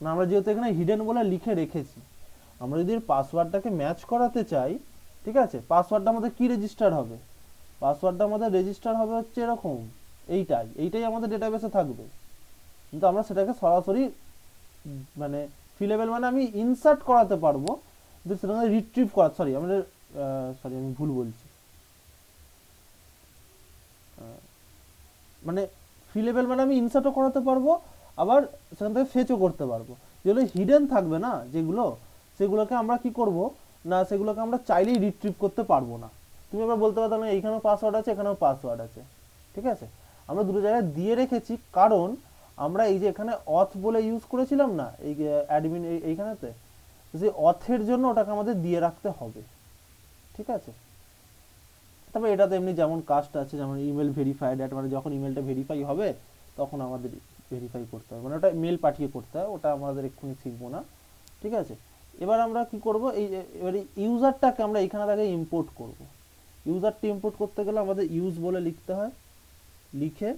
না আমরা যেহেতু এখানে হিডেন বলে লিখে রেখেছি। আমরা যদি পাসওয়ার্ডটাকে ম্যাচ করাতে চাই, ঠিক আছে, পাসওয়ার্ডটা আমাদের কি রেজিস্টার হবে, পাসওয়ার্ডটা আমাদের রেজিস্টার হবে হচ্ছে এরকম, এইটাই আমাদের ডেটাবেসে থাকবে। কিন্তু আমরা সেটাকে সরাসরি মানে ফিলেবল মানে আমি ইনসার্ট করাতে পারবো, কিন্তু সেটা রিট্রিভ করা, সরি আমি ভুল বলছি, মানে ফিলেবল মানে আমি ইনসার্টও করাতে পারবো, আবার সেখান থেকে ফেচও করতে পারবো। যেগুলো হিডেন থাকবে না যেগুলো, সেগুলোকে আমরা কি করব না, সেগুলোকে আমরা চাইলেই রিট্রিভ করতে পারবো না। তুমি আবার বলতে পারো না এইখানেও পাসওয়ার্ড আছে, এখানেও পাসওয়ার্ড আছে। ঠিক আছে, আমরা দুটো জায়গায় দিয়ে রেখেছি, কারণ আমরা এই যে এখানে অথ বলে ইউজ করেছিলাম না এই অ্যাডমিন এইখানেতে, যে অথের জন্য ওটাকে আমাদের দিয়ে রাখতে হবে। ঠিক আছে, তবে এটাতে এমনি যেমন কাস্ট আছে, যেমন ইমেল ভেরিফাইড, মানে যখন ইমেলটা ভেরিফাই হবে তখন আমাদের ভেরিফাই করতে হবে, মানে ওটা মেল পাঠিয়ে করতে হয়, ওটা আমাদের এক্ষুনি শিখবো না। ঠিক আছে, এবার আমরা কি করব, এবারে ইউজারটাকে আমরা এখানে থেকে ইম্পোর্ট করব। ইউজারটা ইম্পোর্ট করতে গেলে আমাদের ইউজ বলে লিখতে হয়, লিখে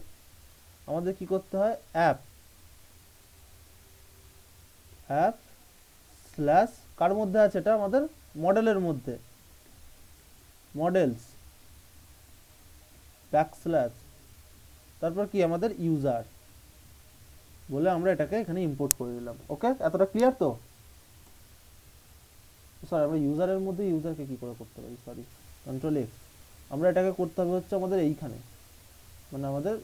আমাদের কি করতে হয়, অ্যাপ অ্যাপ স্ল্যাশ কার মধ্যে আছে, এটা আমাদের মডেলের মধ্যে, মডেলস ব্যাকস্ল্যাশ তারপর কি আমাদের ইউজার বলে আমরা এটাকে এখানে ইম্পোর্ট করে দিলাম। ওকে, এতটা ক্লিয়ার তো? সরি, আমরা ইউজারের মধ্যে ইউজারকে কি করে করতে পারি, সরি, কন্ট্রোল এক্স, আমরা এটাকে করতে হবে হচ্ছে আমাদের এইখানে, মানে আমাদের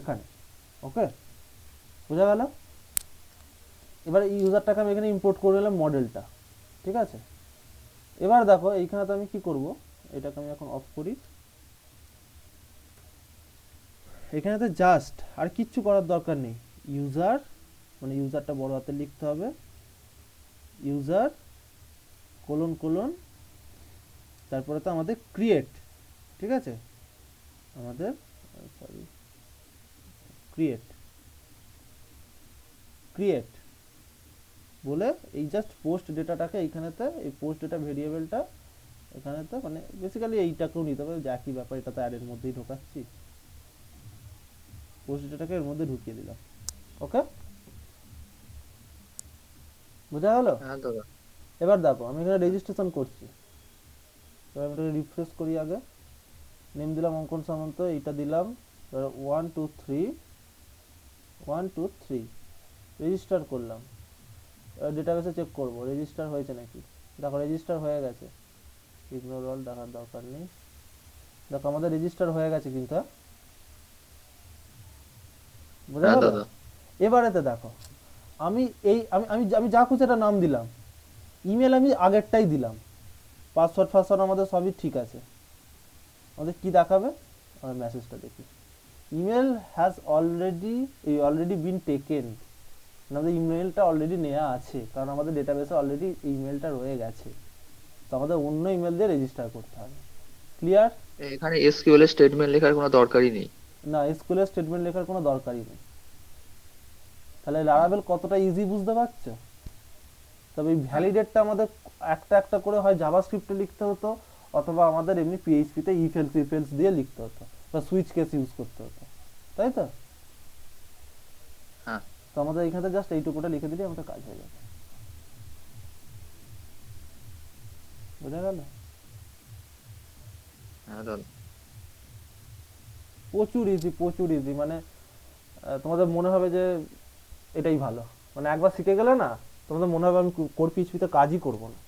এখানে। ওকে, বোঝা গেল? এবার এই ইউজারটাকে আমি এখানে ইম্পোর্ট করে নিলাম মডেলটা, ঠিক আছে। এবার দেখো এইখানে তো আমি কি করব, এটাকে আমি এখন অফ করি। এখানে তো জাস্ট আর কিচ্ছু করার দরকার নেই, ইউজার মানে ইউজারটা বড় হাতে লিখতে হবে, ইউজার কোলন কোলন, তারপরে তো আমাদের ক্রিয়েট, ঠিক আছে, আমাদের সরি ক্রিয়েট ক্রিয়েট বলে এই জাস্ট পোস্ট ডেটাটাকে এইখানেতে, এই পোস্ট ডেটা ভেরিয়েবলটা এখানেতে, মানে বেসিক্যালি এইটাকেও নিতে হবে, যে একই ব্যাপার, এটা তো অ্যাডের মধ্যেই ঢোকাচ্ছি, পোস্ট ডেটাটাকে এর মধ্যে ঢুকিয়ে দিলাম। ওকে, বোঝা গেল? হ্যাঁ দাদা। এবার দেখো আমি এখানে রেজিস্ট্রেশন করছি, এবার আমি এটাকে রিফ্রেশ করি, আগে নেম দিলাম অঙ্কন সামন্ত, এইটা দিলাম 1 2 3 রেজিস্টার করলাম। এবার ডেটাবেসে চেক করব রেজিস্টার হয়েছে নাকি। দেখো রেজিস্টার হয়ে গেছে, ইগনোর অল দেখার দরকার নেই। দেখো আমাদের রেজিস্টার হয়ে গেছে কিন্তু, হ্যাঁ? বোঝা হ্যাঁ গেল? দাদা। এবারেতে দেখো আমি এই আমি আমি আমি যা খুশি এটা নাম দিলাম, ইমেল আমি আগেরটাই দিলাম, পাসওয়ার্ড আমাদের সবই ঠিক আছে। আমাদের কি দেখাবে, আমরা মেসেজটা দেখি, email has already been taken, আমাদের ইমেলটা অলরেডি নেওয়া আছে, কারণ আমাদের ডেটাবেসে অলরেডি ইমেলটা রয়ে গেছে, তো আমাদের অন্য ইমেল দিয়ে রেজিস্টার করতে হবে। ক্লিয়ার? এখানে এসকিউএল এর স্টেটমেন্ট লেখার কোনো দরকারই নেই। না, এসকিউএল স্টেটমেন্ট লেখার কোনো দরকারই নেই। তাহলে লারাভেল কতটা ইজি বুঝতে পারছো? তবে এই ভ্যালিডেটটা আমাদের একটা একটা করে হয় জাভাস্ক্রিপ্টে লিখতে হতো, অথবা আমাদের এমনি পিএইচপিতে ইফ এলস দিয়ে লিখতে হতো, বা সুইচ কেস ইউজ করতে হতো, তাই তো? হ্যাঁ। তো আমাদের এখানে জাস্ট এইটুকুটা লিখে দিলে আমাদের কাজ হয়ে যাবে। বোঝা গেল? হ্যাঁ দাদা। প্রচুর ইজি, মানে তোমাদের মনে হবে যে এটাই ভালো, মানে একবার শিখে গেলে না তোমাদের মনে হবে আমি কোর পিএইচপিতে কাজই করব না।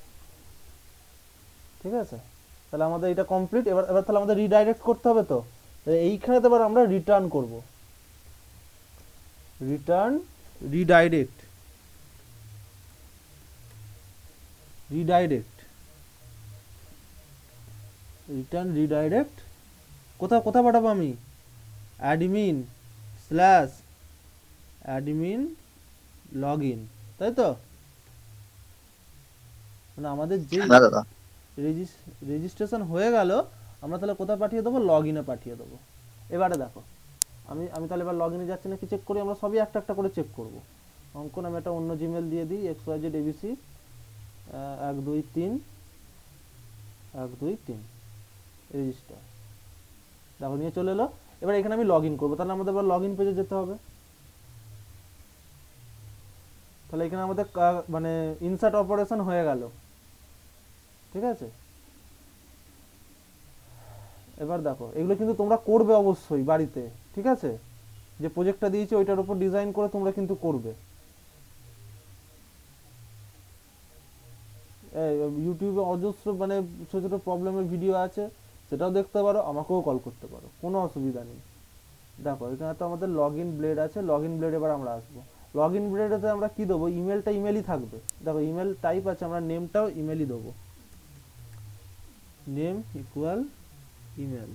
ঠিক আছে, তাহলে আমাদের এটা কমপ্লিট। এবার এবার তাহলে আমাদের রিডাইরেক্ট করতে হবে, তো এইখানে তো এবার আমরা রিটার্ন করব, রিটার্ন রিডাইরেক্ট রিটার্ন রিডাইরেক্ট কোথায় কোথায় পাঠাবো আমি, admin slash admin log in, তাই তো? মানে আমাদের যে হ্যাঁ দাদা। রেজিস্ট্রেশন হয়ে গেল, আমরা তাহলে কোথায় পাঠিয়ে দেবো, লগ ইনে পাঠিয়ে দেবো। এবারে দেখো আমি আমি তাহলে এবার লগ ইনে যাচ্ছি নাকি চেক করি, আমরা সবই একটা একটা করে চেক করব। অঙ্কন আমি একটা অন্য জিমেল দিয়ে দিই, xyzabc 123 রেজিস্টার, দেখো নিয়ে চলে এলো। এবার এখানে আমি লগ ইন করবো, তাহলে আমাদের এবার লগ ইন পেজে যেতে হবে। তাহলে এখানে আমাদের মানে ইনসার্ট অপারেশন হয়ে গেল, ঠিক আছে। এবার দেখো এগুলো কিন্তু তোমরা করবে অবশ্যই বাড়িতে, ঠিক আছে, যে প্রজেক্টটা দিয়েছি ওইটার উপর ডিজাইন করে তোমরা কিন্তু করবে। ইউটিউবে অজস্র মানে ছোট ছোট প্রবলেমের ভিডিও আছে, সেটাও দেখতে পারো, আমাকেও কল করতে পারো, কোনো অসুবিধা নেই। দেখো এখানে তো আমাদের লগ ইন ব্লেড আছে, লগ ইন ব্লেড এবার আমরা আসবো। লগ ইন ব্লেডেতে আমরা কি দেবো, ইমেলটা ইমেলই থাকবে। দেখো ইমেল টাইপ আছে, আমরা নেমটাও ইমেলই দেবো, নেম ইকুয়াল ইমেল।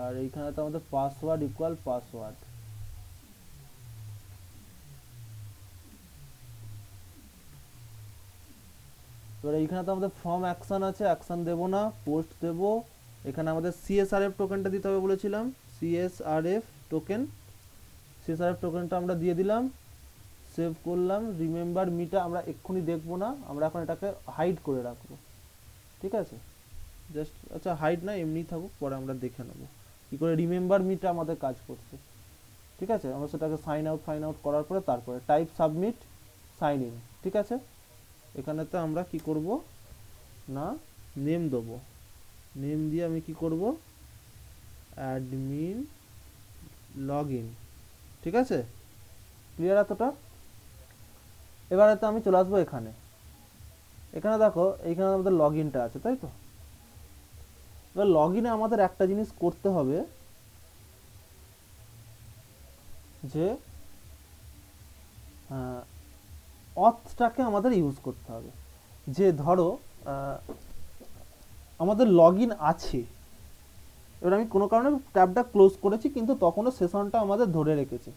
আর এইখানে তো আমাদের পাসওয়ার্ড ইকুয়াল পাসওয়ার্ড। এবার এইখানে তো আমাদের ফর্ম অ্যাকশন আছে, অ্যাকশন দেবো না, পোস্ট দেবো। এখানে আমাদের সিএসআরএফ টোকেনটা দিতে হবে বলেছিলাম, সিএসআরএফ টোকেনটা আমরা দিয়ে দিলাম, সেভ করলাম। রিমেম্বার মিটা আমরা এক্ষুনি দেখবো না, আমরা এখন এটাকে হাইড করে রাখবো। ঠিক আছে, জাস্ট আচ্ছা হাইড না এমনি থাকুক, পরে আমরা দেখে নেব কি করে রিমেম্বার মিটা আমাদের কাজ করছে। ঠিক আছে, আমরা সেটাকে সাইন আউট করার পরে তারপরে টাইপ সাবমিট সাইন ইন। ঠিক আছে, এখানেতে আমরা কি করব না নেম দেবো, নেম দিয়ে আমি কি করব অ্যাডমিন লগ ইন। ঠিক আছে, ক্লিয়ার এতটা? এবারে তো আমি চলে আসবো এখানে, এখানে দেখো এইখানে আমাদের লগ ইনটা আছে তাই তো। এবার লগ ইনে আমাদের একটা জিনিস করতে হবে যে অথটাকে আমাদের ইউজ করতে হবে। যে ধরো আমাদের লগ ইন আছে, এবার আমি কোনো কারণে ট্যাবটা ক্লোজ করেছি কিন্তু তখনও সেশনটা আমাদের ধরে রেখেছে,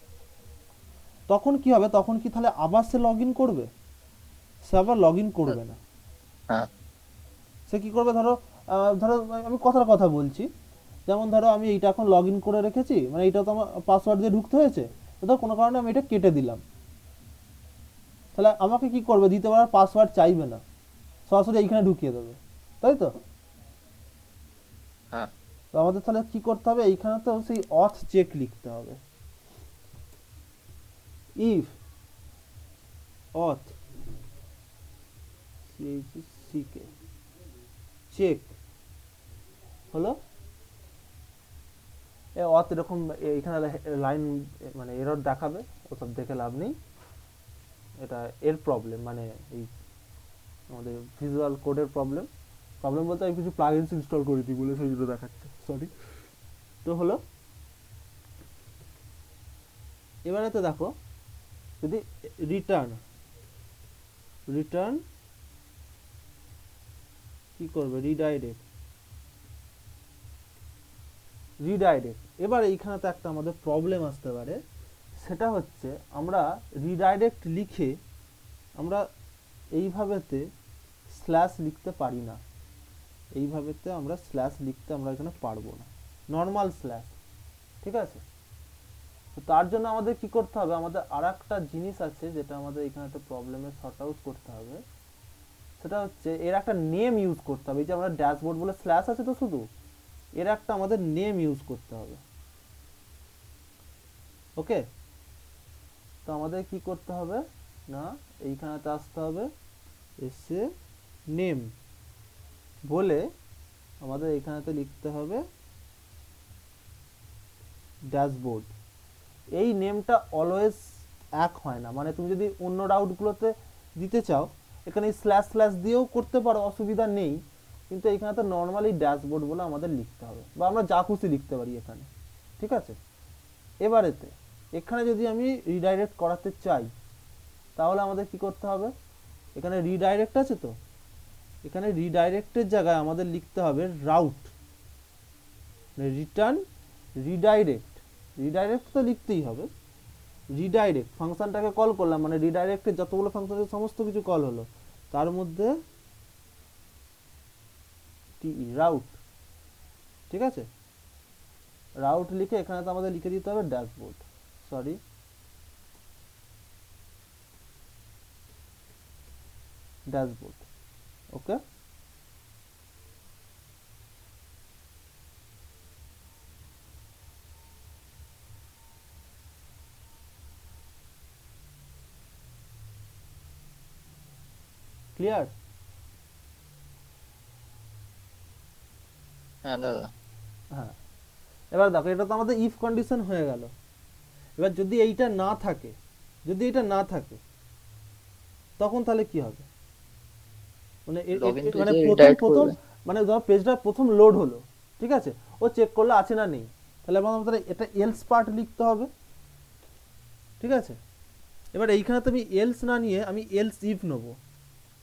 তখন কি হবে, তখন কি তাহলে আবার সে লগ ইন করবে? সে আবার লগ ইন করবে না। হ্যাঁ সে কি করবে, ধরো ধরো আমি কথার কথা বলছি, যেমন ধরো আমি এইটা এখন লগ ইন করে রেখেছি, মানে এইটা তো আমার পাসওয়ার্ড দিয়ে ঢুকতে হয়েছে, তো ধরো কোনো কারণে আমি এটা কেটে দিলাম, তাহলে আমাকে কি করবে, দিতে পারার পাসওয়ার্ড চাইবে না, সরাসরি এইখানে ঢুকিয়ে দেবে, তাই তো? হ্যাঁ তো আমাদের তাহলে কি করতে হবে, এইখানে তো সেই অথ চেক লিখতে হবে, ইফ অথ সিকে চেক হলো অথ এরকম এইখানে লাইন মানে এরর দেখাবে, ওসব দেখে লাভ নেই, এটা এর প্রবলেম, মানে এই আমাদের ভিজুয়াল কোডের প্রবলেম। প্রবলেম বলতে আমি কিছু প্লাগইনস ইনস্টল করে দিই বলে সেইগুলো দেখাচ্ছে, সরি। তো হলো, এবারে তো দেখো যদি রিটার্ন কি করবে, রিডাইরেক্ট। এবার এইখানে তো একটা আমাদের প্রবলেম আসতে পারে, সেটা হচ্ছে আমরা রিডাইরেক্ট লিখে আমরা এইভাবেতে স্ল্যাশ লিখতে পারি না, এইভাবেতে আমরা স্ল্যাশ লিখতে আমরা এখানে পারবো না, নর্মাল স্ল্যাশ। ঠিক আছে, তো তার জন্য আমাদের কি করতে হবে, আমাদের আর একটা জিনিস আছে যেটা আমাদের এখানে একটা প্রবলেমে সর্ট আউট করতে হবে, সেটা হচ্ছে এর একটা নেম ইউজ করতে হবে। এই যে আমরা ড্যাশবোর্ড বলে স্ল্যাশ আছে তো শুধু, এর একটা আমাদের নেম ইউজ করতে হবে। ওকে, তো আমাদের কি করতে হবে না এইখানেতে আসতে হবে, এসে নেম বলে আমাদের এইখানেতে লিখতে হবে ড্যাশবোর্ড। এই নেমটা অলওয়েজ এক হয় না, মানে তুমি যদি অন্য রাউটগুলোতে দিতে চাও এখানে স্ল্যাশ স্ল্যাশ দিয়েও করতে পারো, অসুবিধা নেই, কিন্তু এখানে তো নর্মালি ড্যাশবোর্ড বলে আমাদের লিখতে হবে, বা আমরা যা খুশি লিখতে পারি এখানে। ঠিক আছে, এবারেতে এখানে যদি আমি রিডাইরেক্ট করাতে চাই তাহলে আমাদের কি করতে হবে, এখানে রিডাইরেক্ট আছে তো, এখানে রিডাইরেক্টের জায়গায় আমাদের লিখতে হবে রাউট, রিটার্ন রিডাইরেক্ট তো লিখতেই হবে, রিডাইরেক্ট ফাংশনটাকে কল করলাম, মানে রিডাইরেক্টের যতগুলো ফাংশন আছে সমস্ত কিছু কল হলো, তার মধ্যে রাউট। ঠিক আছে, রাউট লিখে এখানে তো আমাদের লিখে দিতে হবে ড্যাশবোর্ড, সরি ড্যাশবোর্ড। ওকে, ক্লিয়ার? হ্যাঁ দাদা। হ্যাঁ, এবার দেখো এটা তো আমাদের ইফ কন্ডিশন হয়ে গেল। এবার যদি এইটা না থাকে, তখন তাহলে কি হবে, মানে লগইন মানে পেজে প্রথম রিডাইরেক্ট করবে। মানে ধর পেজটা প্রথম লোড হলো, ঠিক আছে, ও চেক করলো আছে না নেই, তাহলে আমাদের এটা এলস পার্ট লিখতে হবে। ঠিক আছে, এবার এইখানে তো আমি এলস না নিয়ে আমি এলস ইফ নেবো।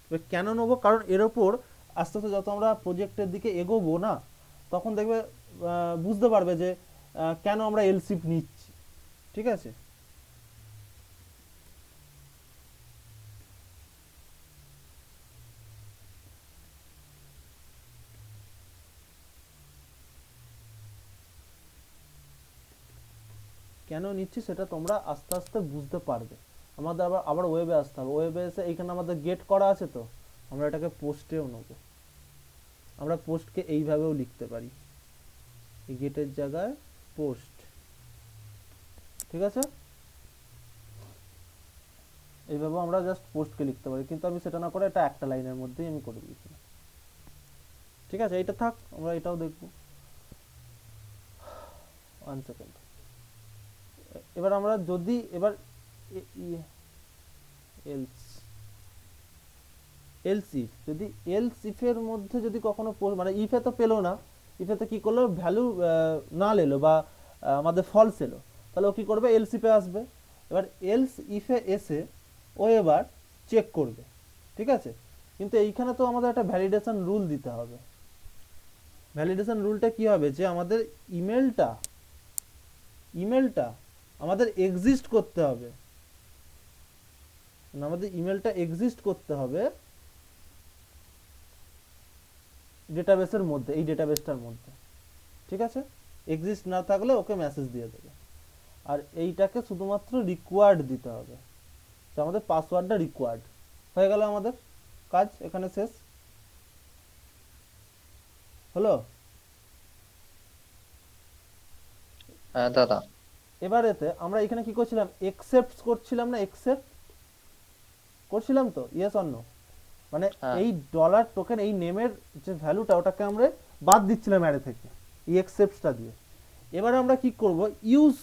এবার কেন নেবো, কারণ এর ওপর আস্তে আস্তে যত আমরা প্রজেক্টের দিকে এগোবো না, তখন দেখবে বুঝতে পারবে যে কেন আমরা এলস ইফ নিচ্ছি। ঠিক আছে, কেন নিচ্ছি সেটা তোমরা আস্তে আস্তে বুঝতে পারবে। আমাদের আবার ওয়েবে আসতে হবে, ওয়েবে এসে এইখানে আমাদের গেট করা আছে তো, আমরা এটাকে পোস্টেও নেব। আমরা পোস্টকে এইভাবেও লিখতে পারি, এই গেটের জায়গায় পোস্ট, ঠিক আছে? এইভাবে আমরা জাস্ট পোস্টকে লিখতে পারি, কিন্তু আমি সেটা না করে এটা একটা লাইনের মধ্যেই আমি করে দিয়েছি। ঠিক আছে, এইটা থাক, আমরা এটাও দেখব। 1 সেকেন্ড। এবার আমরা যদি এবার এলস এলস ইফ, যদি এলস ইফের মধ্যে যদি কখনো মানে ইফে তো পেলো না, ইফেতে কি করলো, ভ্যালু না এলো বা আমাদের ফলস এলো, তাহলে ও কি করবে, এলস ইফে আসবে। এবার এলস ইফে এসে ও এবার চেক করবে, ঠিক আছে? কিন্তু এইখানে তো আমাদের একটা ভ্যালিডেশন রুল দিতে হবে। ভ্যালিডেশন রুলটা কি হবে, যে আমাদের ইমেলটা আমাদের এক্সিস্ট করতে হবে, আমাদের ইমেলটা এক্সিস্ট করতে হবে ডেটাবেসের মধ্যে, এই ডেটাবেসটার মধ্যে, ঠিক আছে? এক্সিস্ট না থাকলে ওকে মেসেজ দিয়ে দেবে। আর এইটাকে শুধুমাত্র রিকোয়ার্ড দিতে হবে, তো আমাদের পাসওয়ার্ডটা রিকোয়ার্ড হয়ে গেল, আমাদের কাজ এখানে শেষ হলো। হ্যাঁ দাদা। এবার এতে আমরা এখানে কি করছিলাম, একসেপ্ট করছিলাম না, একসেপ্ট করছিলাম তো, ইয়েস অর নো, মানে হ্যাঁ। এই ডলার টোকেন, এই নেমের যে ভ্যালুটা, ওটাকে আমরা বাদ দিচ্ছিলাম অ্যারে থেকে, এই একসেপ্টটা দিয়ে। এবার আমরা কি করব, ইউজ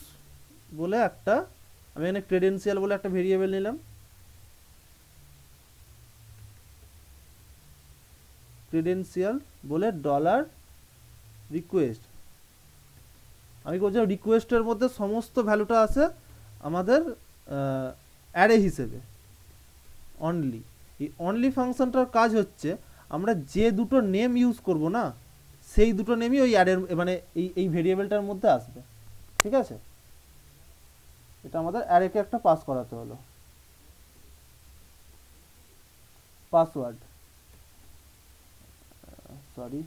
বলে একটা, আমি এখানে ক্রেডেনশিয়াল বলে একটা ভেরিয়েবল নিলাম, ক্রেডেনশিয়াল বলে ডলার রিকোয়েস্ট, আমি বলছি রিকোয়েস্টের মধ্যে সমস্ত ভ্যালুটা আছে আমাদের অ্যারে হিসেবে অনলি। এই অনলি ফাংশনটার কাজ হচ্ছে, আমরা যে দুটো নেম ইউজ করব না, সেই দুটো নেমই ওই অ্যারের মানে এই ভেরিয়েবলটার মধ্যে আসবে, ঠিক আছে? এটা আমাদের অ্যারেকে একটা পাস করাতে হলো, পাসওয়ার্ড, সরি,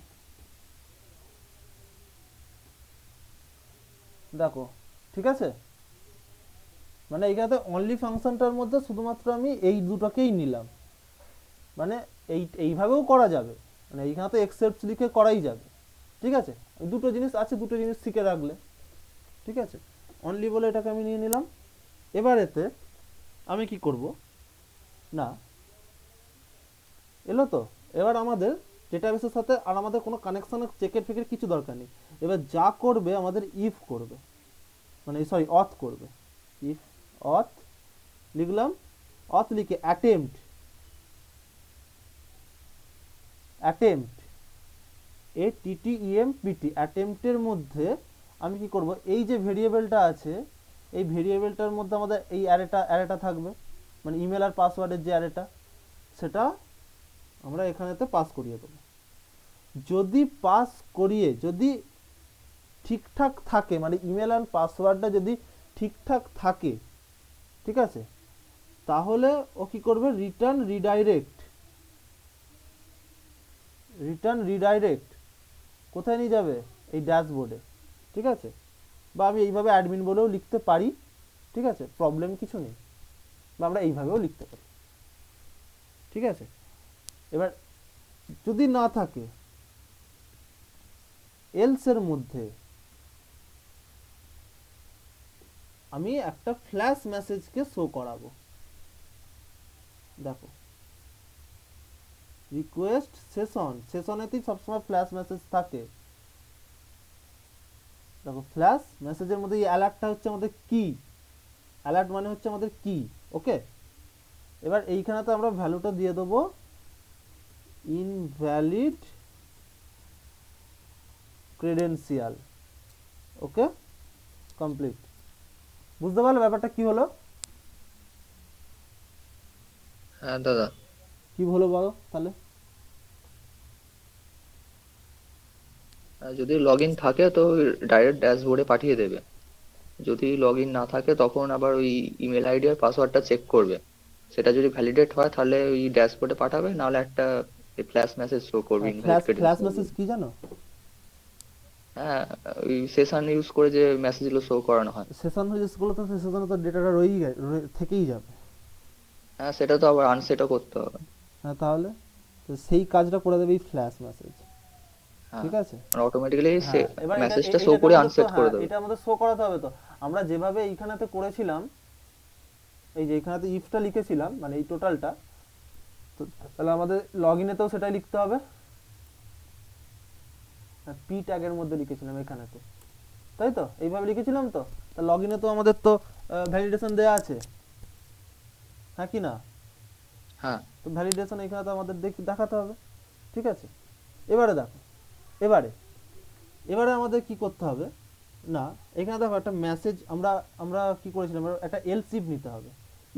দেখো, ঠিক আছে? মানে এইখানে অনলি ফাংশনটার মধ্যে শুধুমাত্র আমি এই দুটোকেই নিলাম, মানে এইভাবেও করা যাবে, মানে এইখানে তো এক্সেপ্ট লিখে করাই যাবে, ঠিক আছে? দুটো জিনিস আছে, দুটো জিনিস শিখে রাখলে, ঠিক আছে? অনলি বলে এটাকে আমি নিয়ে নিলাম। এবার এতে আমি কি করব, না এলো তো, এবার আমাদের ডেটাবেসের সাথে আর আমাদের কোনো কানেকশনের চেকের ফেকের কিছু দরকার নেই। এবার যা করবে আমাদের ইফ করবে, মানে সরি অথ করবে, ইফ অথ লিখলাম, অথ লিখে অ্যাটেম্পট ATTEMPT, অ্যাটেম্পটের মধ্যে আমি কি করব, এই যে ভেরিয়েবলটা আছে, এই ভেরিয়েবলটার মধ্যে আমাদের এই অ্যারেটা থাকবে, মানে ইমেল আর পাসওয়ার্ডের যে অ্যারেটা, সেটা আমরা এখানেতে পাস করিয়ে দেবো। যদি পাস করিয়ে যদি ঠিকঠাক থাকে, মানে ইমেল আর পাসওয়ার্ডটা যদি ঠিকঠাক থাকে, ঠিক আছে, তাহলে ও কি করবে, রিটার্ন রিডাইরেক্ট কোথায় নিয়ে যাবে, এই ড্যাশবোর্ডে, ঠিক আছে? বা আমি এইভাবে অ্যাডমিন বলেও লিখতে পারি, ঠিক আছে, প্রবলেম কিছু নেই, বা আমরা এইভাবেও লিখতে পারি, ঠিক আছে? এবার যদি না থাকে, এলস এর মধ্যে আমি একটা ফ্ল্যাশ মেসেজকে শো করাবো, দেখো, রিকোয়েস্ট সেশনেতেই সবসময় ফ্ল্যাশ মেসেজ থাকে, দেখো ফ্ল্যাশ মেসেজের মধ্যে এই অ্যালার্টটা হচ্ছে আমাদের কি, অ্যালার্ট মানে হচ্ছে আমাদের কি, ওকে? এবার এইখানেতে আমরা ভ্যালুটা দিয়ে দেবো ইনভ্যালিড ক্রেডেনশিয়াল, ওকে, কমপ্লিট। বুঝতে পারলে ব্যাপারটা কি হলো? হ্যাঁ দাদা। কি হলো বলো তাহলে? যদি লগ ইন থাকে তো ডাইরেক্ট ড্যাশবোর্ডে পাঠিয়ে দেবে, যদি লগ ইন না থাকে তখন আবার ওই ইমেল আইডি আর পাসওয়ার্ডটা চেক করবে, সেটা যদি ভ্যালিডেট হয় তাহলে ওই ড্যাশবোর্ডে পাঠাবে, নাহলে একটা ফ্ল্যাশ মেসেজ শো করবে ইনভ্যালিড ফ্ল্যাশ ক্রেডেনশিয়াল। মেসেজ কি জানো? হ্যাঁ, ওই সেশন ইউজ করে যে মেসেজগুলো শো করানো হয়। সেশন হয়ে যেগুলো, তো সেশনে তো ডেটাটা থেকেই যাবে। হ্যাঁ, সেটা তো আবার আনসেটও করতে হবে। হ্যাঁ, তাহলে তো সেই কাজটা করে দেবে এই ফ্ল্যাশ মেসেজ, হ্যাঁ, ঠিক আছে? মানে অটোমেটিক্যালি সে হ্যাঁ, এবার মেসেজটা শো এটাকে করে আমাদের তো, আনসেট করে হ্যাঁ, দেবে। এটা আমাদের শো করাতে হবে তো। আমরা যেভাবে এইখানেতে করেছিলাম, এই যে এখানেতে ইফটা লিখেছিলাম, মানে এই টোটালটা, তো তাহলে আমাদের লগ ইনেতেও সেটাই লিখতে হবে। পি ট্যাগের মধ্যে লিখেছিলাম এখানেতে, তাই তো? এইভাবে লিখেছিলাম তো। তা লগ ইনে তো আমাদের তো ভ্যালিডেশন দেয়া আছে, হ্যাঁ কি না? হ্যাঁ, তো ভ্যালিডেশন এখানে তো আমাদের দেখাতে হবে, ঠিক আছে? এবারে দেখো, এবারে এবারে আমাদের কি করতে হবে না, এখানে দেখো একটা মেসেজ আমরা আমরা কি করেছিলাম, একটা এলস ইফ নিতে হবে।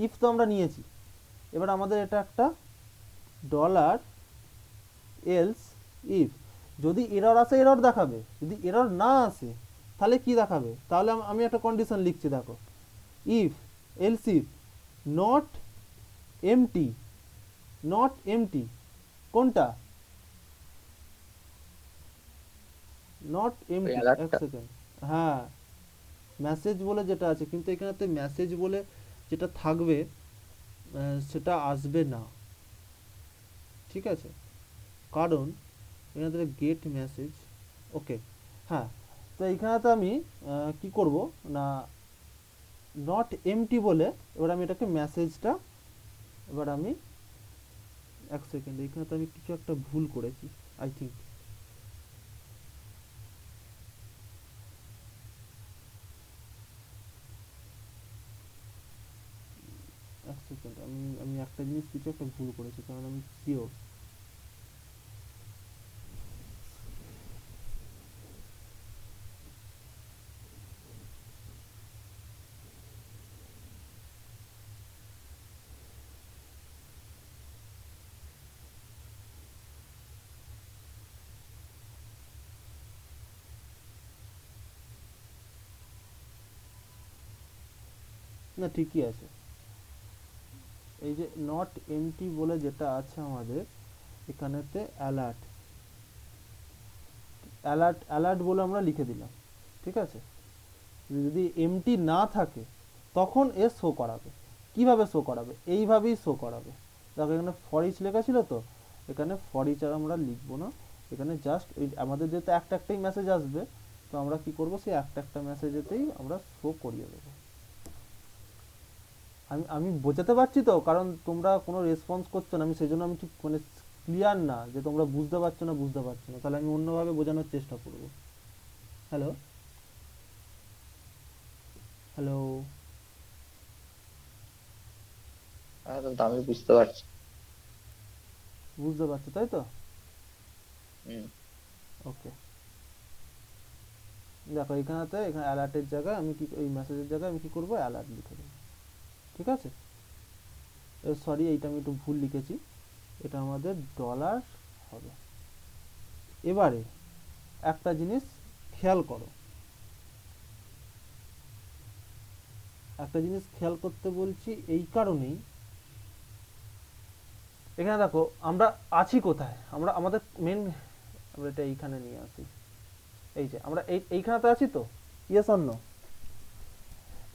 ইফ তো আমরা নিয়েছি, এবার আমাদের এটা একটা ডলার এলস ইফ, যদি এরর আসে এরর দেখাবে, যদি এরর না আসে তাহলে কি দেখাবে? তাহলে আমি একটা কন্ডিশন লিখছি, দেখো, if else if not empty, not empty কোনটা? নট ওই এমটি, এক অ্যালার্টটা। সেকেন্ড, হ্যাঁ, মেসেজ বলে যেটা আছে, কিন্তু এখানেতে মেসেজ বলে যেটা থাকবে সেটা আসবে না, ঠিক আছে? কারণ এখানে গেট মেসেজ, ওকে, হ্যাঁ। তো এইখানেতে আমি কি করব না, নট এমটি বলে এবার আমি এটাকে মেসেজটা, এবার আমি এক সেকেন্ড, এইখানেতে আমি কিছু একটা ভুল করেছি আই থিঙ্ক। এক সেকেন্ড, আমি আমি একটা জিনিস কিছু একটা ভুল করেছি, কারণ আমি শিওর। না, ঠিকই আছে। এই যে নট এমটি বলে যেটা আছে আমাদের এখানেতে অ্যালার্ট, অ্যালার্ট অ্যালার্ট বলে আমরা লিখে দিলাম, ঠিক আছে? যদি এমটি না থাকে তখন এ শো করাবে। কিভাবে শো করাবে? এইভাবেই শো করাবে। দেখো এখানে ফর ইচ লেখা ছিল তো, এখানে ফর ইচ আর আমরা লিখবো না, এখানে জাস্ট ওই আমাদের যেহেতু একটা একটাই মেসেজ আসবে, তো আমরা কি করব, সেই একটা একটা মেসেজেতেই আমরা শো করিয়ে দেবো। আমি আমি বোঝাতে পারছি তো? কারণ তোমরা কোনো রেসপন্স করছো না, আমি সেই জন্য আমি ঠিক মানে ক্লিয়ার না যে তোমরা বুঝতে পারছো না বুঝতে পারছো না, তাহলে আমি অন্যভাবে বোঝানোর চেষ্টা করব। হ্যালো, হ্যালো, হ্যাঁ, তো আমি বুঝতে পারছি। বুঝতে পারছো তাই তো? হুম। ওকে, দেখো এখানেতে, এখানে অ্যালার্টের জায়গায় আমি কি, ওই মেসেজের জায়গায় আমি কি করব, অ্যালার্ট লিখে দেবো, ঠিক আছে? সরি, এইটা আমি একটু ভুল লিখেছি, এটা আমাদের ডলার হবে। এবারে একটা জিনিস খেয়াল করো, একটা জিনিস খেয়াল করতে বলছি এই কারণেই, এখানে দেখো আমরা আছি কোথায়, আমরা আমাদের মেন, আমরা এটা এইখানে নিয়ে আসি, এই যে আমরা এইখানে তো আছি তো, ইয়েস অর নো?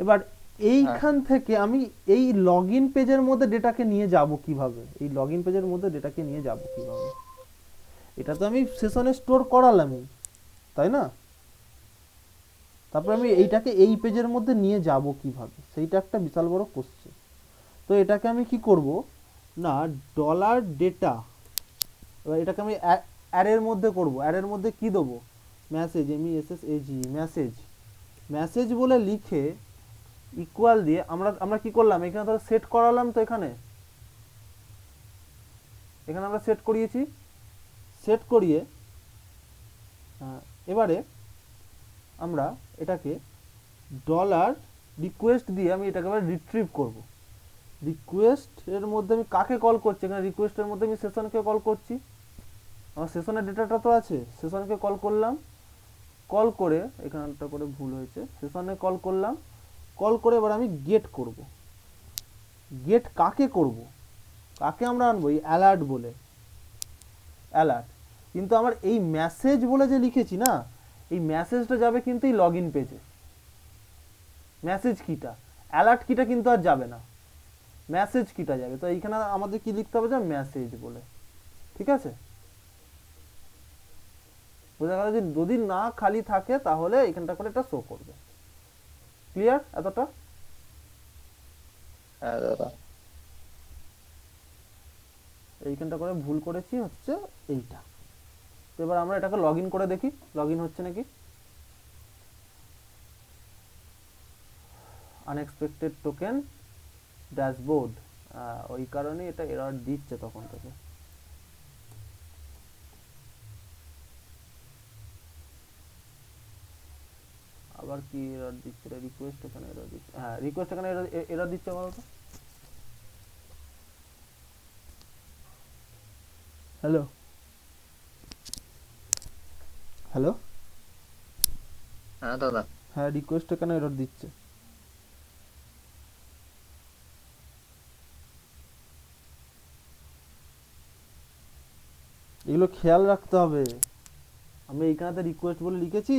এবার হ্যাঁ, এইখান থেকে আমি এই লগইন পেজের মধ্যে ডেটাকে নিয়ে যাব কিভাবে, এই লগইন পেজের মধ্যে ডেটাকে নিয়ে যাব কিভাবে? এটা তো আমি সেশনে স্টোর করালামই, তাই না? তারপর আমি এইটাকে এই পেজের মধ্যে নিয়ে যাব কিভাবে, সেইটা একটা বিশাল বড় কোশ্চেন। তো এটাকে আমি কি করব না, ডলার ডেটা, এবার এটাকে আমি অ্যারের মধ্যে করব। অ্যারের মধ্যে কি দেবো, মেসেজ, MESSAGE, মেসেজ, মেসেজ বলে লিখে ইকুয়াল দিয়ে আমরা আমরা কি করলাম, এখানে ধরো সেট করালাম তো, এখানে এখানে আমরা সেট করিয়েছি, সেট করিয়ে এবারে আমরা এটাকে ডলার রিকোয়েস্ট দিয়ে আমি এটাকে আবার রিট্রিভ করব। রিকোয়েস্ট এর মধ্যে আমি কাকে কল করছি, এখানে রিকোয়েস্টের মধ্যে আমি সেশনকে কল করছি, আমার সেশনের ডেটাটা তো আছে, সেশনকে কল করলাম, কল করে এখানটা করে ভুল হয়েছে, সেশনে কল করলাম, কল করে এবার আমি গেট করব। গেট কাকে করব, কাকে আমরা আনবো, এই অ্যালার্ট বলে, অ্যালার্ট। কিন্তু আমার এই মেসেজ বলে যে লিখেছি না, এই মেসেজটা যাবে কিন্তু এই লগ ইন পেজে, মেসেজ কিটা, অ্যালার্ট কিটা কিন্তু আর যাবে না, মেসেজ কিটা যাবে। তো এইখানে আমাদের কি লিখতে হবে, যে মেসেজ বলে, ঠিক আছে? বোঝা গেল যে যদি না খালি থাকে তাহলে এখানটা করে এটা শো করবে। ক্লিয়ার এতটা? হ্যাঁ দাদা। এইখানটা করে ভুল করেছি হচ্ছে এইটা। তো এবার আমরা এটাকে লগ ইন করে দেখি লগ ইন হচ্ছে নাকি। আনএক্সপেক্টেড টোকেন ড্যাশবোর্ড, ওই কারণে এটা এরর দিচ্ছে তখন থেকে। আবার কি এরর দিচ্ছে? রিকোয়েস্ট এখানে এরর দিচ্ছে, হ্যাঁ রিকোয়েস্ট এখানে এরর দিচ্ছে বলতো। হ্যালো হ্যালো, হ্যাঁ দাদা। হ্যাঁ রিকোয়েস্ট এখানে এরর দিচ্ছে। এগুলো খেয়াল রাখতে হবে। আমি এইখানেতে রিকোয়েস্ট বলে লিখেছি।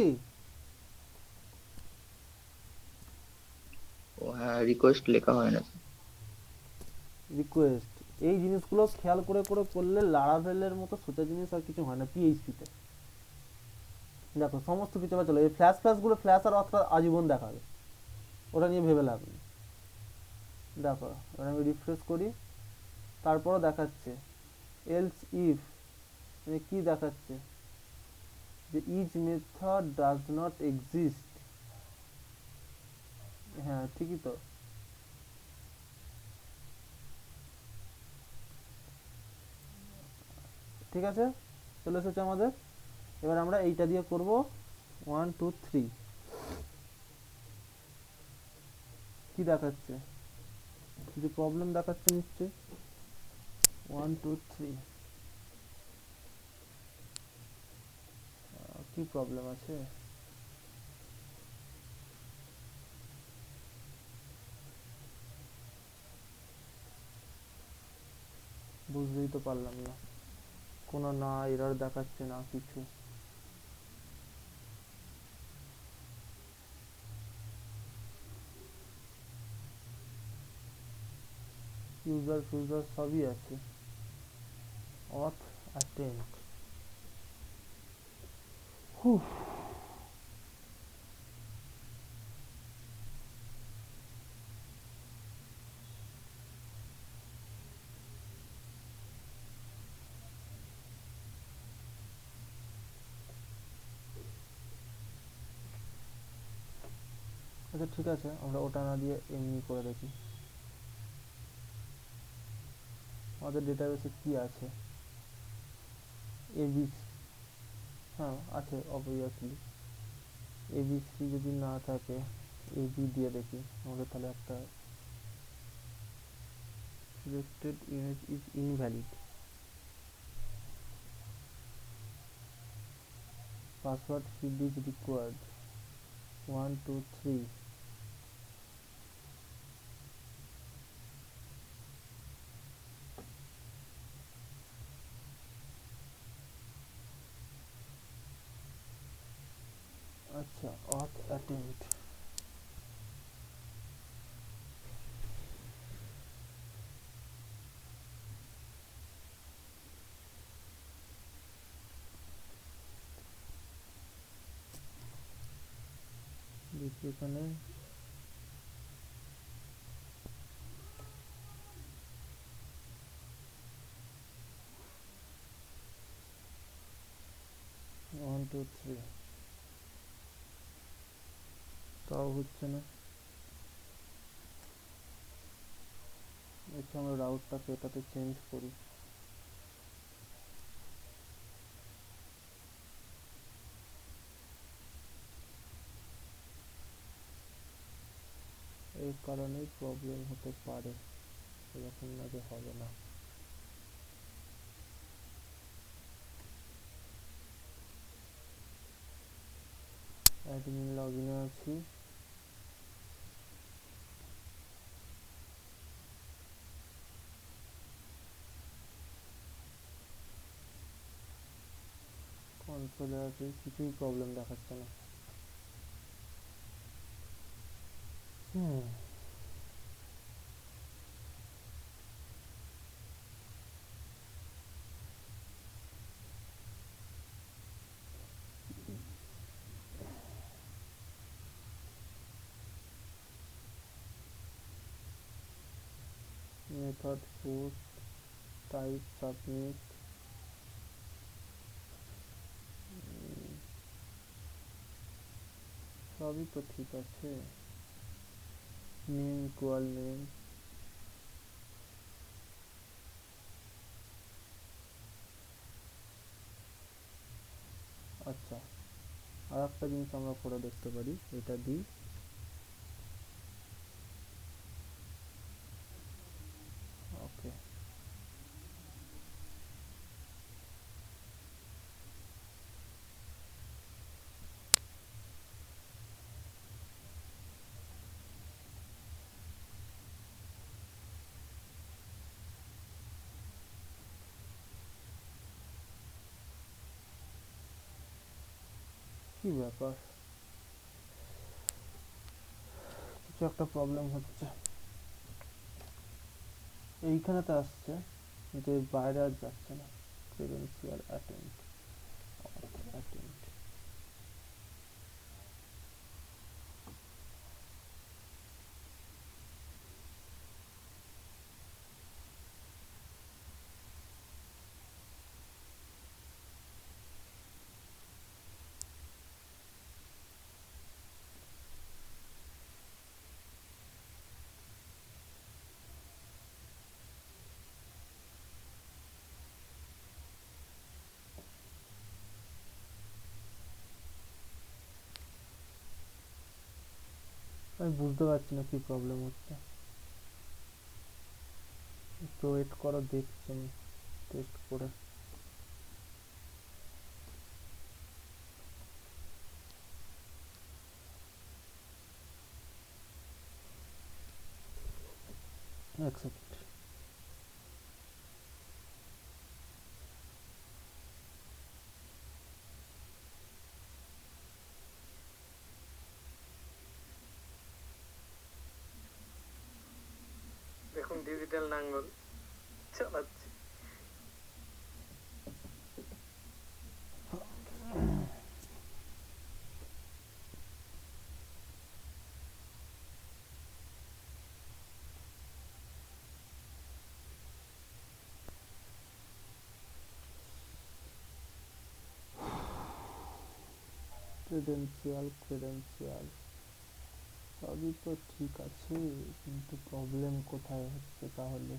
ও হ্যাঁ, রিকোয়েস্ট লেখা হয় না। রিকোয়েস্ট এই জিনিসগুলো খেয়াল করে করে করলে লারাভেলের মতো সোজা জিনিস আর কিছু হয় না পিএইচপিতে। দেখো সমস্ত কিছু আবার চলে এই ফ্ল্যাশ গুলো, ফ্ল্যাশ আর অথবা আজীবন দেখাবে, ওটা নিয়ে ভেবে লাভ নেই। দেখো এবার আমি রিফ্রেশ করি, তারপরও দেখাচ্ছে এলস ইফ, কি দেখাচ্ছে যে each method does not exist. হ্যাঁ ঠিকই তো। ঠিক আছে, চলে এসেছে আমাদের। এবার আমরা এইটা দিয়ে করব 1 2 3। কি দেখাচ্ছে? কিছু প্রবলেম দেখাচ্ছে নিশ্চয়ই। 1 2 3 কি প্রবলেম আছে? বুঝতেই তো পারলাম না, কোনো না এরর দেখাচ্ছে না কিছু। ইউজার ফিউজার সবই আছে। অথ অ্যাটেম্প্ট, আচ্ছা ঠিক আছে, আমরা ওটা না দিয়ে এমনি করে দেখি আমাদের ডেটাবেসে কি আছে। এবিসি, হ্যাঁ আছে অবভিয়াসলি। এবিসি যদি না থাকে এবি দিয়ে দেখি, আমাদের তাহলে একটা selected image is invalid, password field is required 1 2 3। আচ্ছা অথ অ্যাটেম্প্ট, দেখি এখানে 1 2 3 তাও হচ্ছে না। আচ্ছা আমরা রাউটটাকে এটাতে চেঞ্জ করি। এই কারণেই প্রবলেম হতে পারে, এরকম না যে হবে না। অ্যাডমিন লগইনে আছি, কনসোলে আছি, কিছুই প্রবলেম দেখাচ্ছে না। হুম, মেথড পোস্ট টাইপ সাবমিট সবই তো ঠিক আছে। নেম ইকুয়াল নেম, আচ্ছা আর একটা জিনিস আমরা করে দেখতে পারি, এটা দিই ওকে। কি ব্যাপার, কিছু একটা প্রবলেম হচ্ছে। এইখানেতে আসছে যে বাইরে আর যাচ্ছে না। ক্রেডেনশিয়াল অ্যাটেম্প্ট, অ্যাটেম্প্ট আমি বুঝতে পারছি না কি প্রবলেম হচ্ছে, একটু ওয়েট করো, দেখছি আমি টেস্ট করে। এক সেকেন্ড। দেখুন ডিজিটাল নাঙ্গল চালাচ্ছি। ক্রেডেনশিয়াল সবই তো ঠিক আছে, কিন্তু প্রবলেম কোথায় হচ্ছে তাহলে?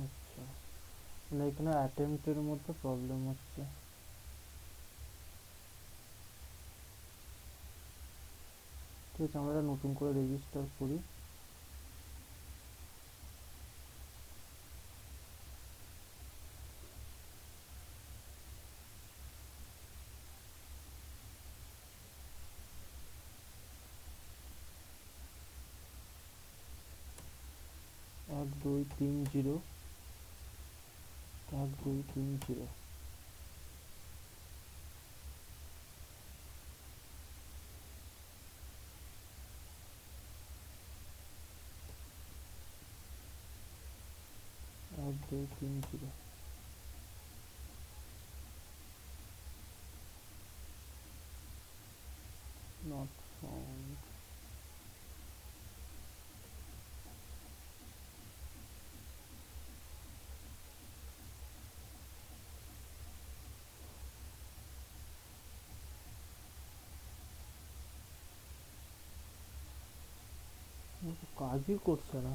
আচ্ছা, মানে এখানে অ্যাটেম্পটের মধ্যে প্রবলেম হচ্ছে। ঠিক আছে, আমরা এটা নতুন করে রেজিস্টার করি। এক দুই তিন জিরো, 1230, এক দুই তিন জিরো। Not found. কাজই করছে না।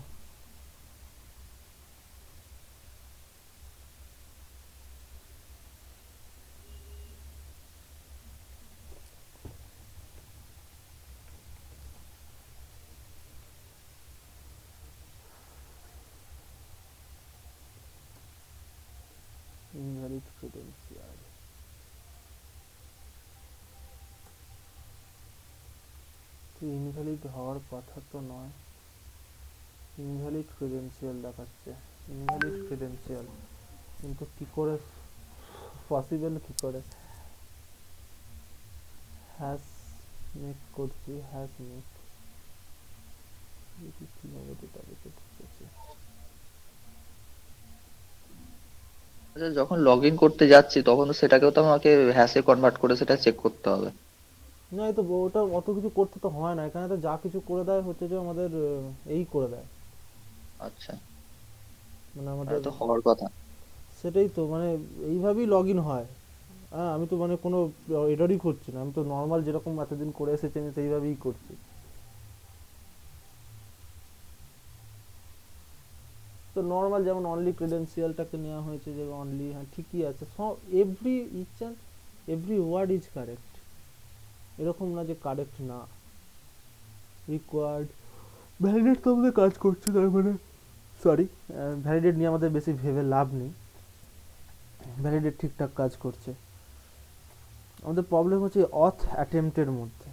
Invalid credential. তো ইনভ্যালিড হওয়ার কথা তো নয়, ইনভ্যালিড ক্রেডেনশিয়াল দেখাচ্ছে, ইনভ্যালিড ক্রেডেনশিয়াল, কিন্তু কি করে পসিবল, কি করে হ্যাশ মেক করছি, হ্যাশ মেক কিভাবে ডেটাবেসে ঢুকেছে। আচ্ছা, যখন লগ ইন করতে যাচ্ছি তখন তো সেটাকেও তো আমাকে হ্যাশে কনভার্ট করে সেটা চেক করতে হবে। না, এই তো ওটা অত কিছু করতে তো হয় না, এখানে তো যা কিছু করে দেয় হচ্ছে যে আমাদের এই করে দেয়, আচ্ছা, মানে তাহলে আমাদের তো হওয়ার কথা। সেটাই তো, মানে এইভাবেই লগ ইন হয়। হ্যাঁ, আমি তো মানে কোনো এররই করছি না, আমি তো নর্মাল যেরকম এতদিন করে এসেছি আমি সেইভাবেই করছি। তো নর্মাল যেমন অনলি ক্রেডেন্সিয়ালটাকে নেওয়া হয়েছে, যে অনলি, হ্যাঁ ঠিকই আছে, সব every each and every word is correct, এরকম না যে কারেক্ট না। রিকোয়ার্ড ভ্যালিডেট তো আমাদের কাজ করছে, তার মানে সরি, ভ্যালিডেট নিয়ে আমাদের বেশি ভেবে লাভ নেই, ভ্যালিডেট ঠিকঠাক কাজ করছে। আমাদের প্রবলেম হচ্ছে অথ অ্যাটেম্পটের মধ্যে।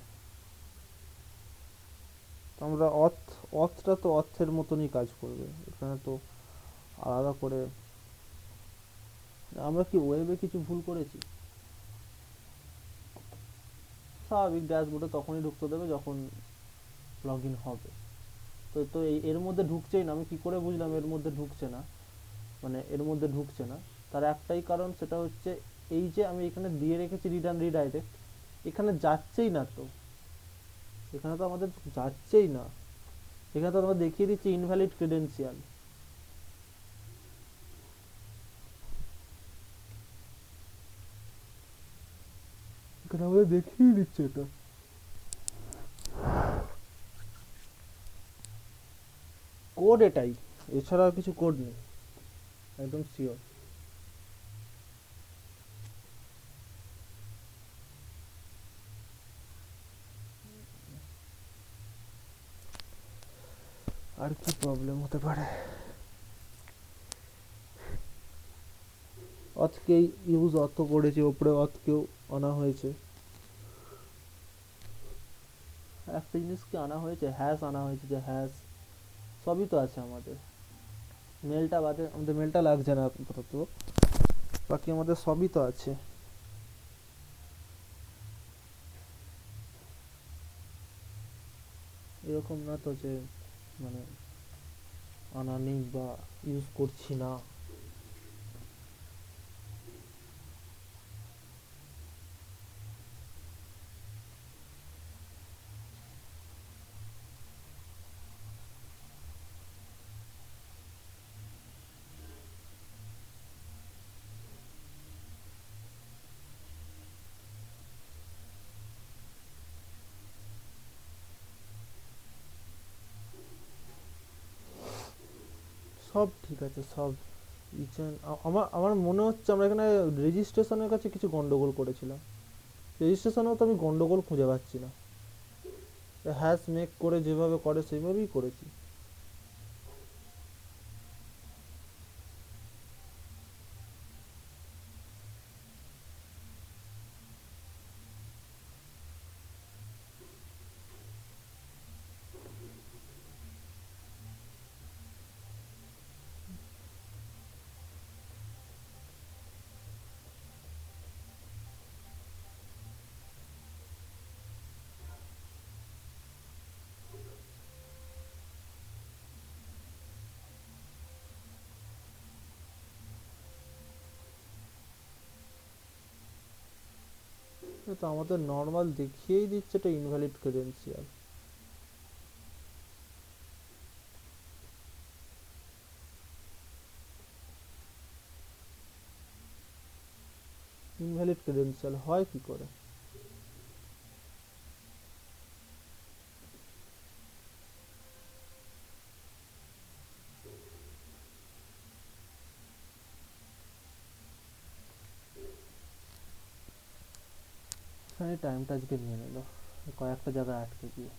তো আমরা অথটা তো অথের মতনই কাজ করবে, এখানে তো আলাদা করে। আমরা কি ওয়েবে কিছু ভুল করেছি? স্বাভাবিক ড্যাশবোর্ডে তখনই ঢুকতে দেবে যখন লগ ইন হবে। তো তো এর মধ্যে ঢুকছেই না, আমি কি করে বুঝলাম এর মধ্যে ঢুকছে না, মানে এর মধ্যে ঢুকছে না? তার একটাই কারণ, সেটা হচ্ছে এই যে আমি এখানে দিয়ে রেখেছি রিটার্ন রিডাইরেক্ট, এখানে যাচ্ছেই না তো, এখানে তো আমাদের যাচ্ছেই না, এখানে তো আমরা দেখিয়ে দিচ্ছি ইনভ্যালিড ক্রেডেনশিয়াল। এখানে আমাদের দেখিয়ে দিচ্ছে এটা, কোড এটাই, এছাড়া আর কিছু কোড নেই, একদম শিওর। আর কি প্রবলেম হতে পারে? অথকে ইউজ অত করেছে, ওপরে অথকেও আনা হয়েছে, একটা জিনিস কি আনা হয়েছে, হ্যাশ আনা হয়েছে, যে হ্যাশ সবই তো আছে আমাদের, মেলটা বাদে, আমাদের মেলটা লাগছে না আপাতত, বাকি আমাদের সবই তো আছে। এরকম না তো যে মানে আনা নেই বা ইউজ করছি না। সব ঠিক আছে, সব আমার আমার মনে হচ্ছে আমরা এখানে রেজিস্ট্রেশনের কাছে কিছু গন্ডগোল করেছিলাম, রেজিস্ট্রেশনেও তো আমি গন্ডগোল খুঁজে পাচ্ছি না, হ্যাশ মেক করে যেভাবে করে সেইভাবেই করেছি। তো আমাদের নর্মাল দেখিয়েই দিচ্ছে এটা ইনভ্যালিড ক্রেডেনশিয়াল। ইনভ্যালিড ক্রেডেনশিয়াল হয় কি করে? এখানে টাইমটা আজকে নিয়ে নিল কয়েকটা জায়গায় আটকে গিয়ে।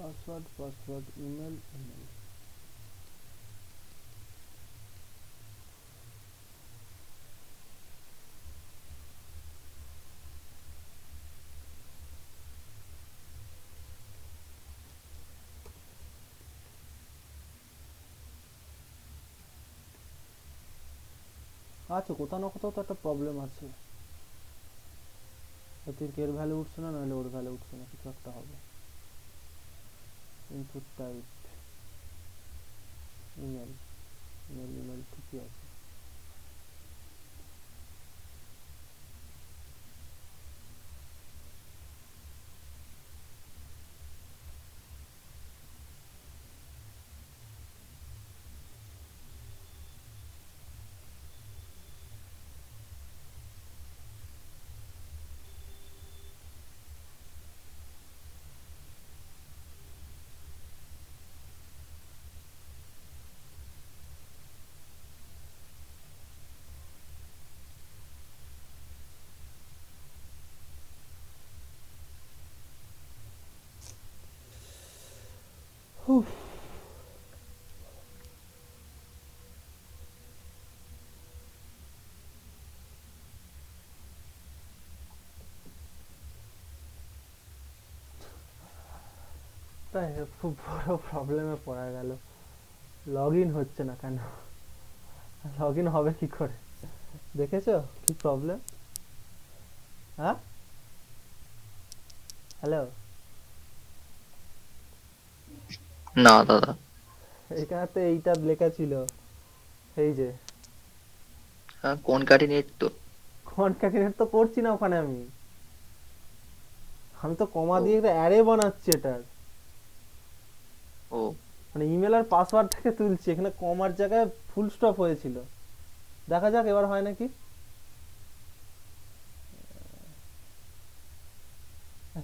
পাসওয়ার্ড ইমেল আচ্ছা, কোথাও না কোথাও তো একটা প্রবলেম আছে। আই থিঙ্ক এর ভ্যালু উঠছে না, নাহলে ওর ভ্যালু উঠছে না, কিছু একটা হবে। ইনপুট টাইপ ইমেল, ইমেল ঠিকই আছে। উফ, তাই খুব বড় প্রবলেমে পড়া গেল। লগ ইন হচ্ছে না কেন? লগ ইন হবে কি করে? দেখেছো কি প্রবলেম? হ্যাঁ, হ্যালো, না দাদা। এখানে তো এইটা লেখা ছিল, এই যে হ্যাঁ, কনক্যাটিনেট তো। কনক্যাটিনেট তো করছি না ওখানে। আমি আমি তো কমা ও দিয়ে একটা অ্যারে বানাচ্ছি এটার, ও মানে ইমেল আর পাসওয়ার্ডটাকে তুলছি। এখানে কমার জায়গায় ফুল স্টপ হয়েছিল। দেখা যাক এবার হয় নাকি।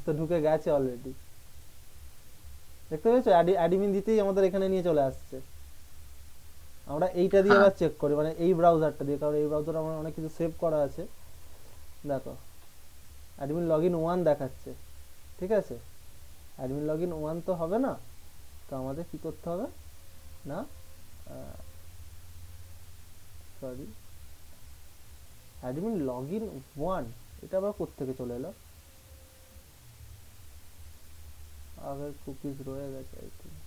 তো ঢুকে গেছে অলরেডি, দেখতে পেয়েছো? অ্যাডমিন দিতেই আমাদের এখানে নিয়ে চলে আসছে। আমরা এইটা দিয়ে হ্যাঁ এবার চেক করি, মানে এই ব্রাউজারটা দিয়ে, কারণ এই ব্রাউজারে আমার অনেক কিছু সেভ করা আছে। দেখো, অ্যাডমিন লগ ইন 1 দেখাচ্ছে, ঠিক আছে? অ্যাডমিন লগ ইন 1 তো হবে না, তো আমাদের কি করতে হবে না, সরি, অ্যাডমিন লগ ইন 1 এটা আবার কোত্থেকে চলে এলো? আগের কুকিজ রয়ে গেছে আই থিঙ্ক।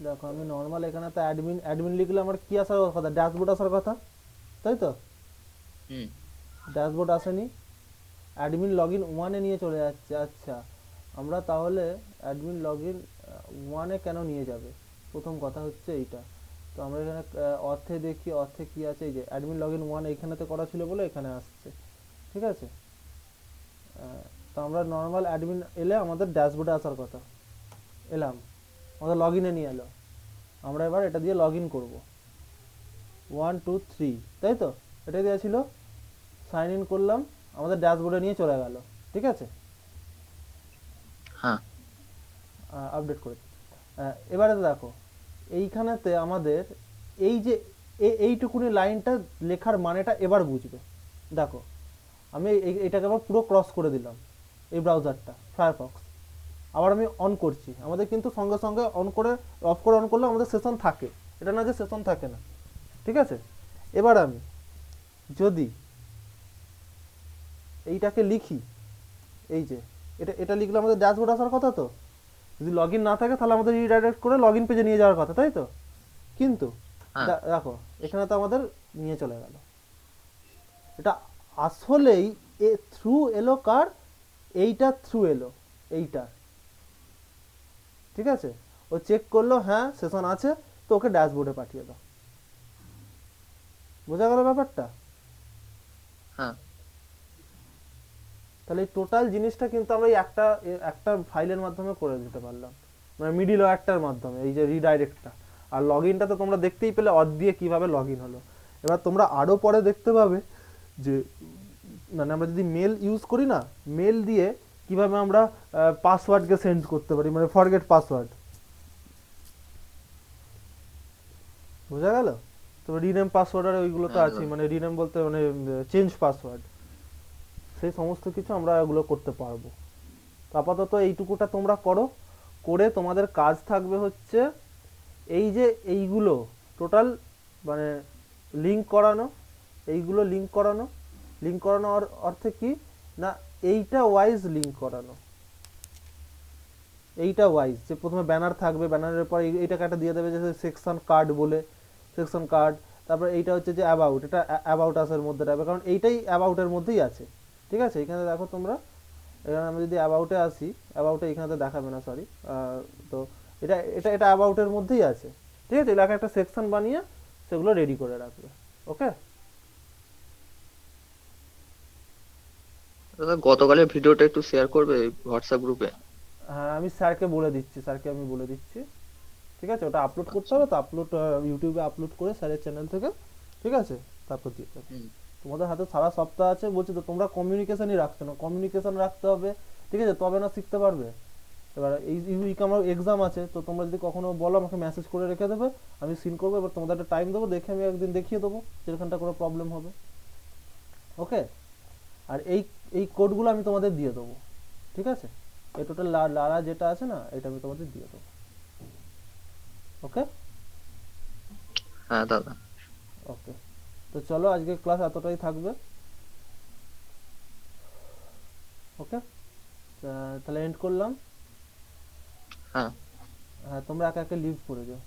দেখো, আমি নর্মাল এখানে তো অ্যাডমিন অ্যাডমিন লিখলে আমার কি আসার কথা? ড্যাশবোর্ড আসার কথা, তাই তো? হুম ড্যাশবোর্ড আসেনি, অ্যাডমিন লগ ইন 1 এ নিয়ে চলে যাচ্ছে। আচ্ছা, আমরা তাহলে অ্যাডমিন লগ ইন 1 এ কেন নিয়ে যাবে? প্রথম কথা হচ্ছে এইটা। তো আমরা এখানে অর্থে দেখি, অর্থে কি আছে, এই যে অ্যাডমিন লগ ইন 1 এইখানেতে করা ছিল বলে এখানে আসছে, ঠিক আছে? তো আমরা নর্মাল অ্যাডমিন এলে আমাদের ড্যাশবোর্ডে আসার কথা, এলাম, আমাদের লগ ইনে নিয়ে এলো। আমরা এবার এটা দিয়ে লগ ইন করবো, 1 2 3, তাই তো? এটা দেওয়া ছিল, সাইন ইন করলাম, আমাদের ড্যাশবোর্ডে নিয়ে চলে গেল, ঠিক আছে? হ্যাঁ আপডেট করে দিই। এবারে দেখো, এইখানেতে আমাদের এই যে এইটুকুনি লাইনটা লেখার মানেটা এবার বুঝবে। দেখো, আমি এটাকে আবার পুরো ক্রস করে দিলাম, এই ব্রাউজারটা ফায়ারফক্স। আবার আমি অন করছি, আমাদের কিন্তু সঙ্গে সঙ্গে অন করে অফ করে অন করলে আমাদের সেশন থাকে, এটা না যে সেশন থাকে না, ঠিক আছে? এবার আমি যদি এইটাকে লিখি, এই যে এটা এটা লিখলে আমাদের ড্যাশবোর্ড আসার কথা তো। যদি লগ ইন না থাকে তাহলে আমাদের রিডাইরেক্ট করে লগ ইন পেজে নিয়ে যাওয়ার কথা, তাই তো? কিন্তু হ্যাঁ দেখো, এখানে তো আমাদের নিয়ে চলে গেল। এটা আসলেই থ্রু এলো কার? এইটা থ্রু এলো, এইটা, ঠিক আছে? ও চেক করলো, হ্যাঁ সেশন আছে, তো ওকে ড্যাশবোর্ডে পাঠিয়ে দাও। বোঝা গেল ব্যাপারটা? হ্যাঁ তাহলে এই টোটাল জিনিসটা কিন্তু আমরা এই একটা একটা ফাইলের মাধ্যমে করে দিতে পারলাম, মানে মিডিল ওয়্যারটার মাধ্যমে, এই যে রিডাইরেক্টটা। আর লগ ইনটা তো তোমরা দেখতেই পেলে অথ দিয়ে কিভাবে লগ ইন হলো। এবার তোমরা আরো পরে দেখতে পাবে যে, মানে আমরা যদি মেল ইউজ করি না, মেল দিয়ে কিভাবে আমরা পাসওয়ার্ডকে সেন্ড করতে পারি, মানে ফরগেট পাসওয়ার্ড, বোঝা গেল? তো রিনেম পাসওয়ার্ড আর ওইগুলো তো হ্যাঁ, আছে, মানে রিনেম বলতে মানে চেঞ্জ পাসওয়ার্ড, সেই সমস্ত কিছু আমরা এগুলো করতে পারবো। তো আপাতত এইটুকুটা তোমরা করো, করে তোমাদের কাজ থাকবে হচ্ছে এই যে এইগুলো টোটাল মানে লিঙ্ক করানো, এইগুলো লিঙ্ক করানো অর্থে কি না, এইটা ওয়াইজ লিঙ্ক করানো, এইটা ওয়াইজ যে প্রথমে ব্যানার থাকবে, ব্যানারের পর এইটাকে একটা দিয়ে দেবে যে সেকশন কার্ড বলে, সেকশন কার্ড, তারপর এইটা হচ্ছে যে অ্যাবাউট, এটা অ্যাবাউট আসার মধ্যে থাকবে, কারণ এইটাই অ্যাবাউটের মধ্যেই আছে, ঠিক আছে? এখানে দেখো তোমরা, এখানে আমি যদি অ্যাবাউটে আসি, অ্যাবাউটে এখানে তো দেখাবে না, সরি, তো এটা এটা এটা অ্যাবাউটের মধ্যেই আছে, ঠিক আছে? এলাকা একটা সেকশন বানিয়ে সেগুলো রেডি করে রাখবে, ওকে? দাদা গতকালের ভিডিওটা একটু শেয়ার করবে হোয়াটসঅ্যাপ গ্রুপে? হ্যাঁ, আমি স্যারকে বলে দিচ্ছি, ঠিক আছে? ওটা আপলোড করতে হবে, তো আপলোড ইউটিউবে আপলোড করে স্যারের চ্যানেল থেকে, ঠিক আছে? তারপর দিয়ে দেবে। হুম। তোমাদের হাতে সারা সপ্তাহ আছে, বলছি তো তোমরা কমিউনিকেশনই রাখছো না, কমিউনিকেশন রাখতে হবে, ঠিক আছে? তবে না শিখতে পারবে। এবার এই উইক আমার এক্সাম আছে, তো তোমরা যদি কখনো বলো আমাকে মেসেজ করে রেখে দেবে, আমি সিন করবো, এবার তোমাদের একটা টাইম দেবো, দেখে আমি একদিন দেখিয়ে দেবো যেখানটা কোনো প্রবলেম হবে, ওকে? আর এই কোডগুলো আমি তোমাদের দিয়ে দেবো, ঠিক আছে? এই টোটাল লারা যেটা আছে না, এটা আমি তোমাদের দিয়ে দেবো, ওকে? হ্যাঁ দাদা। ওকে, তো চলো আজকে ক্লাস এতটাই থাকবে, ওকে? তাহলে এন্ড করলাম। হ্যাঁ। হ্যাঁ, তোমরা একা একা লিভ করে যাও।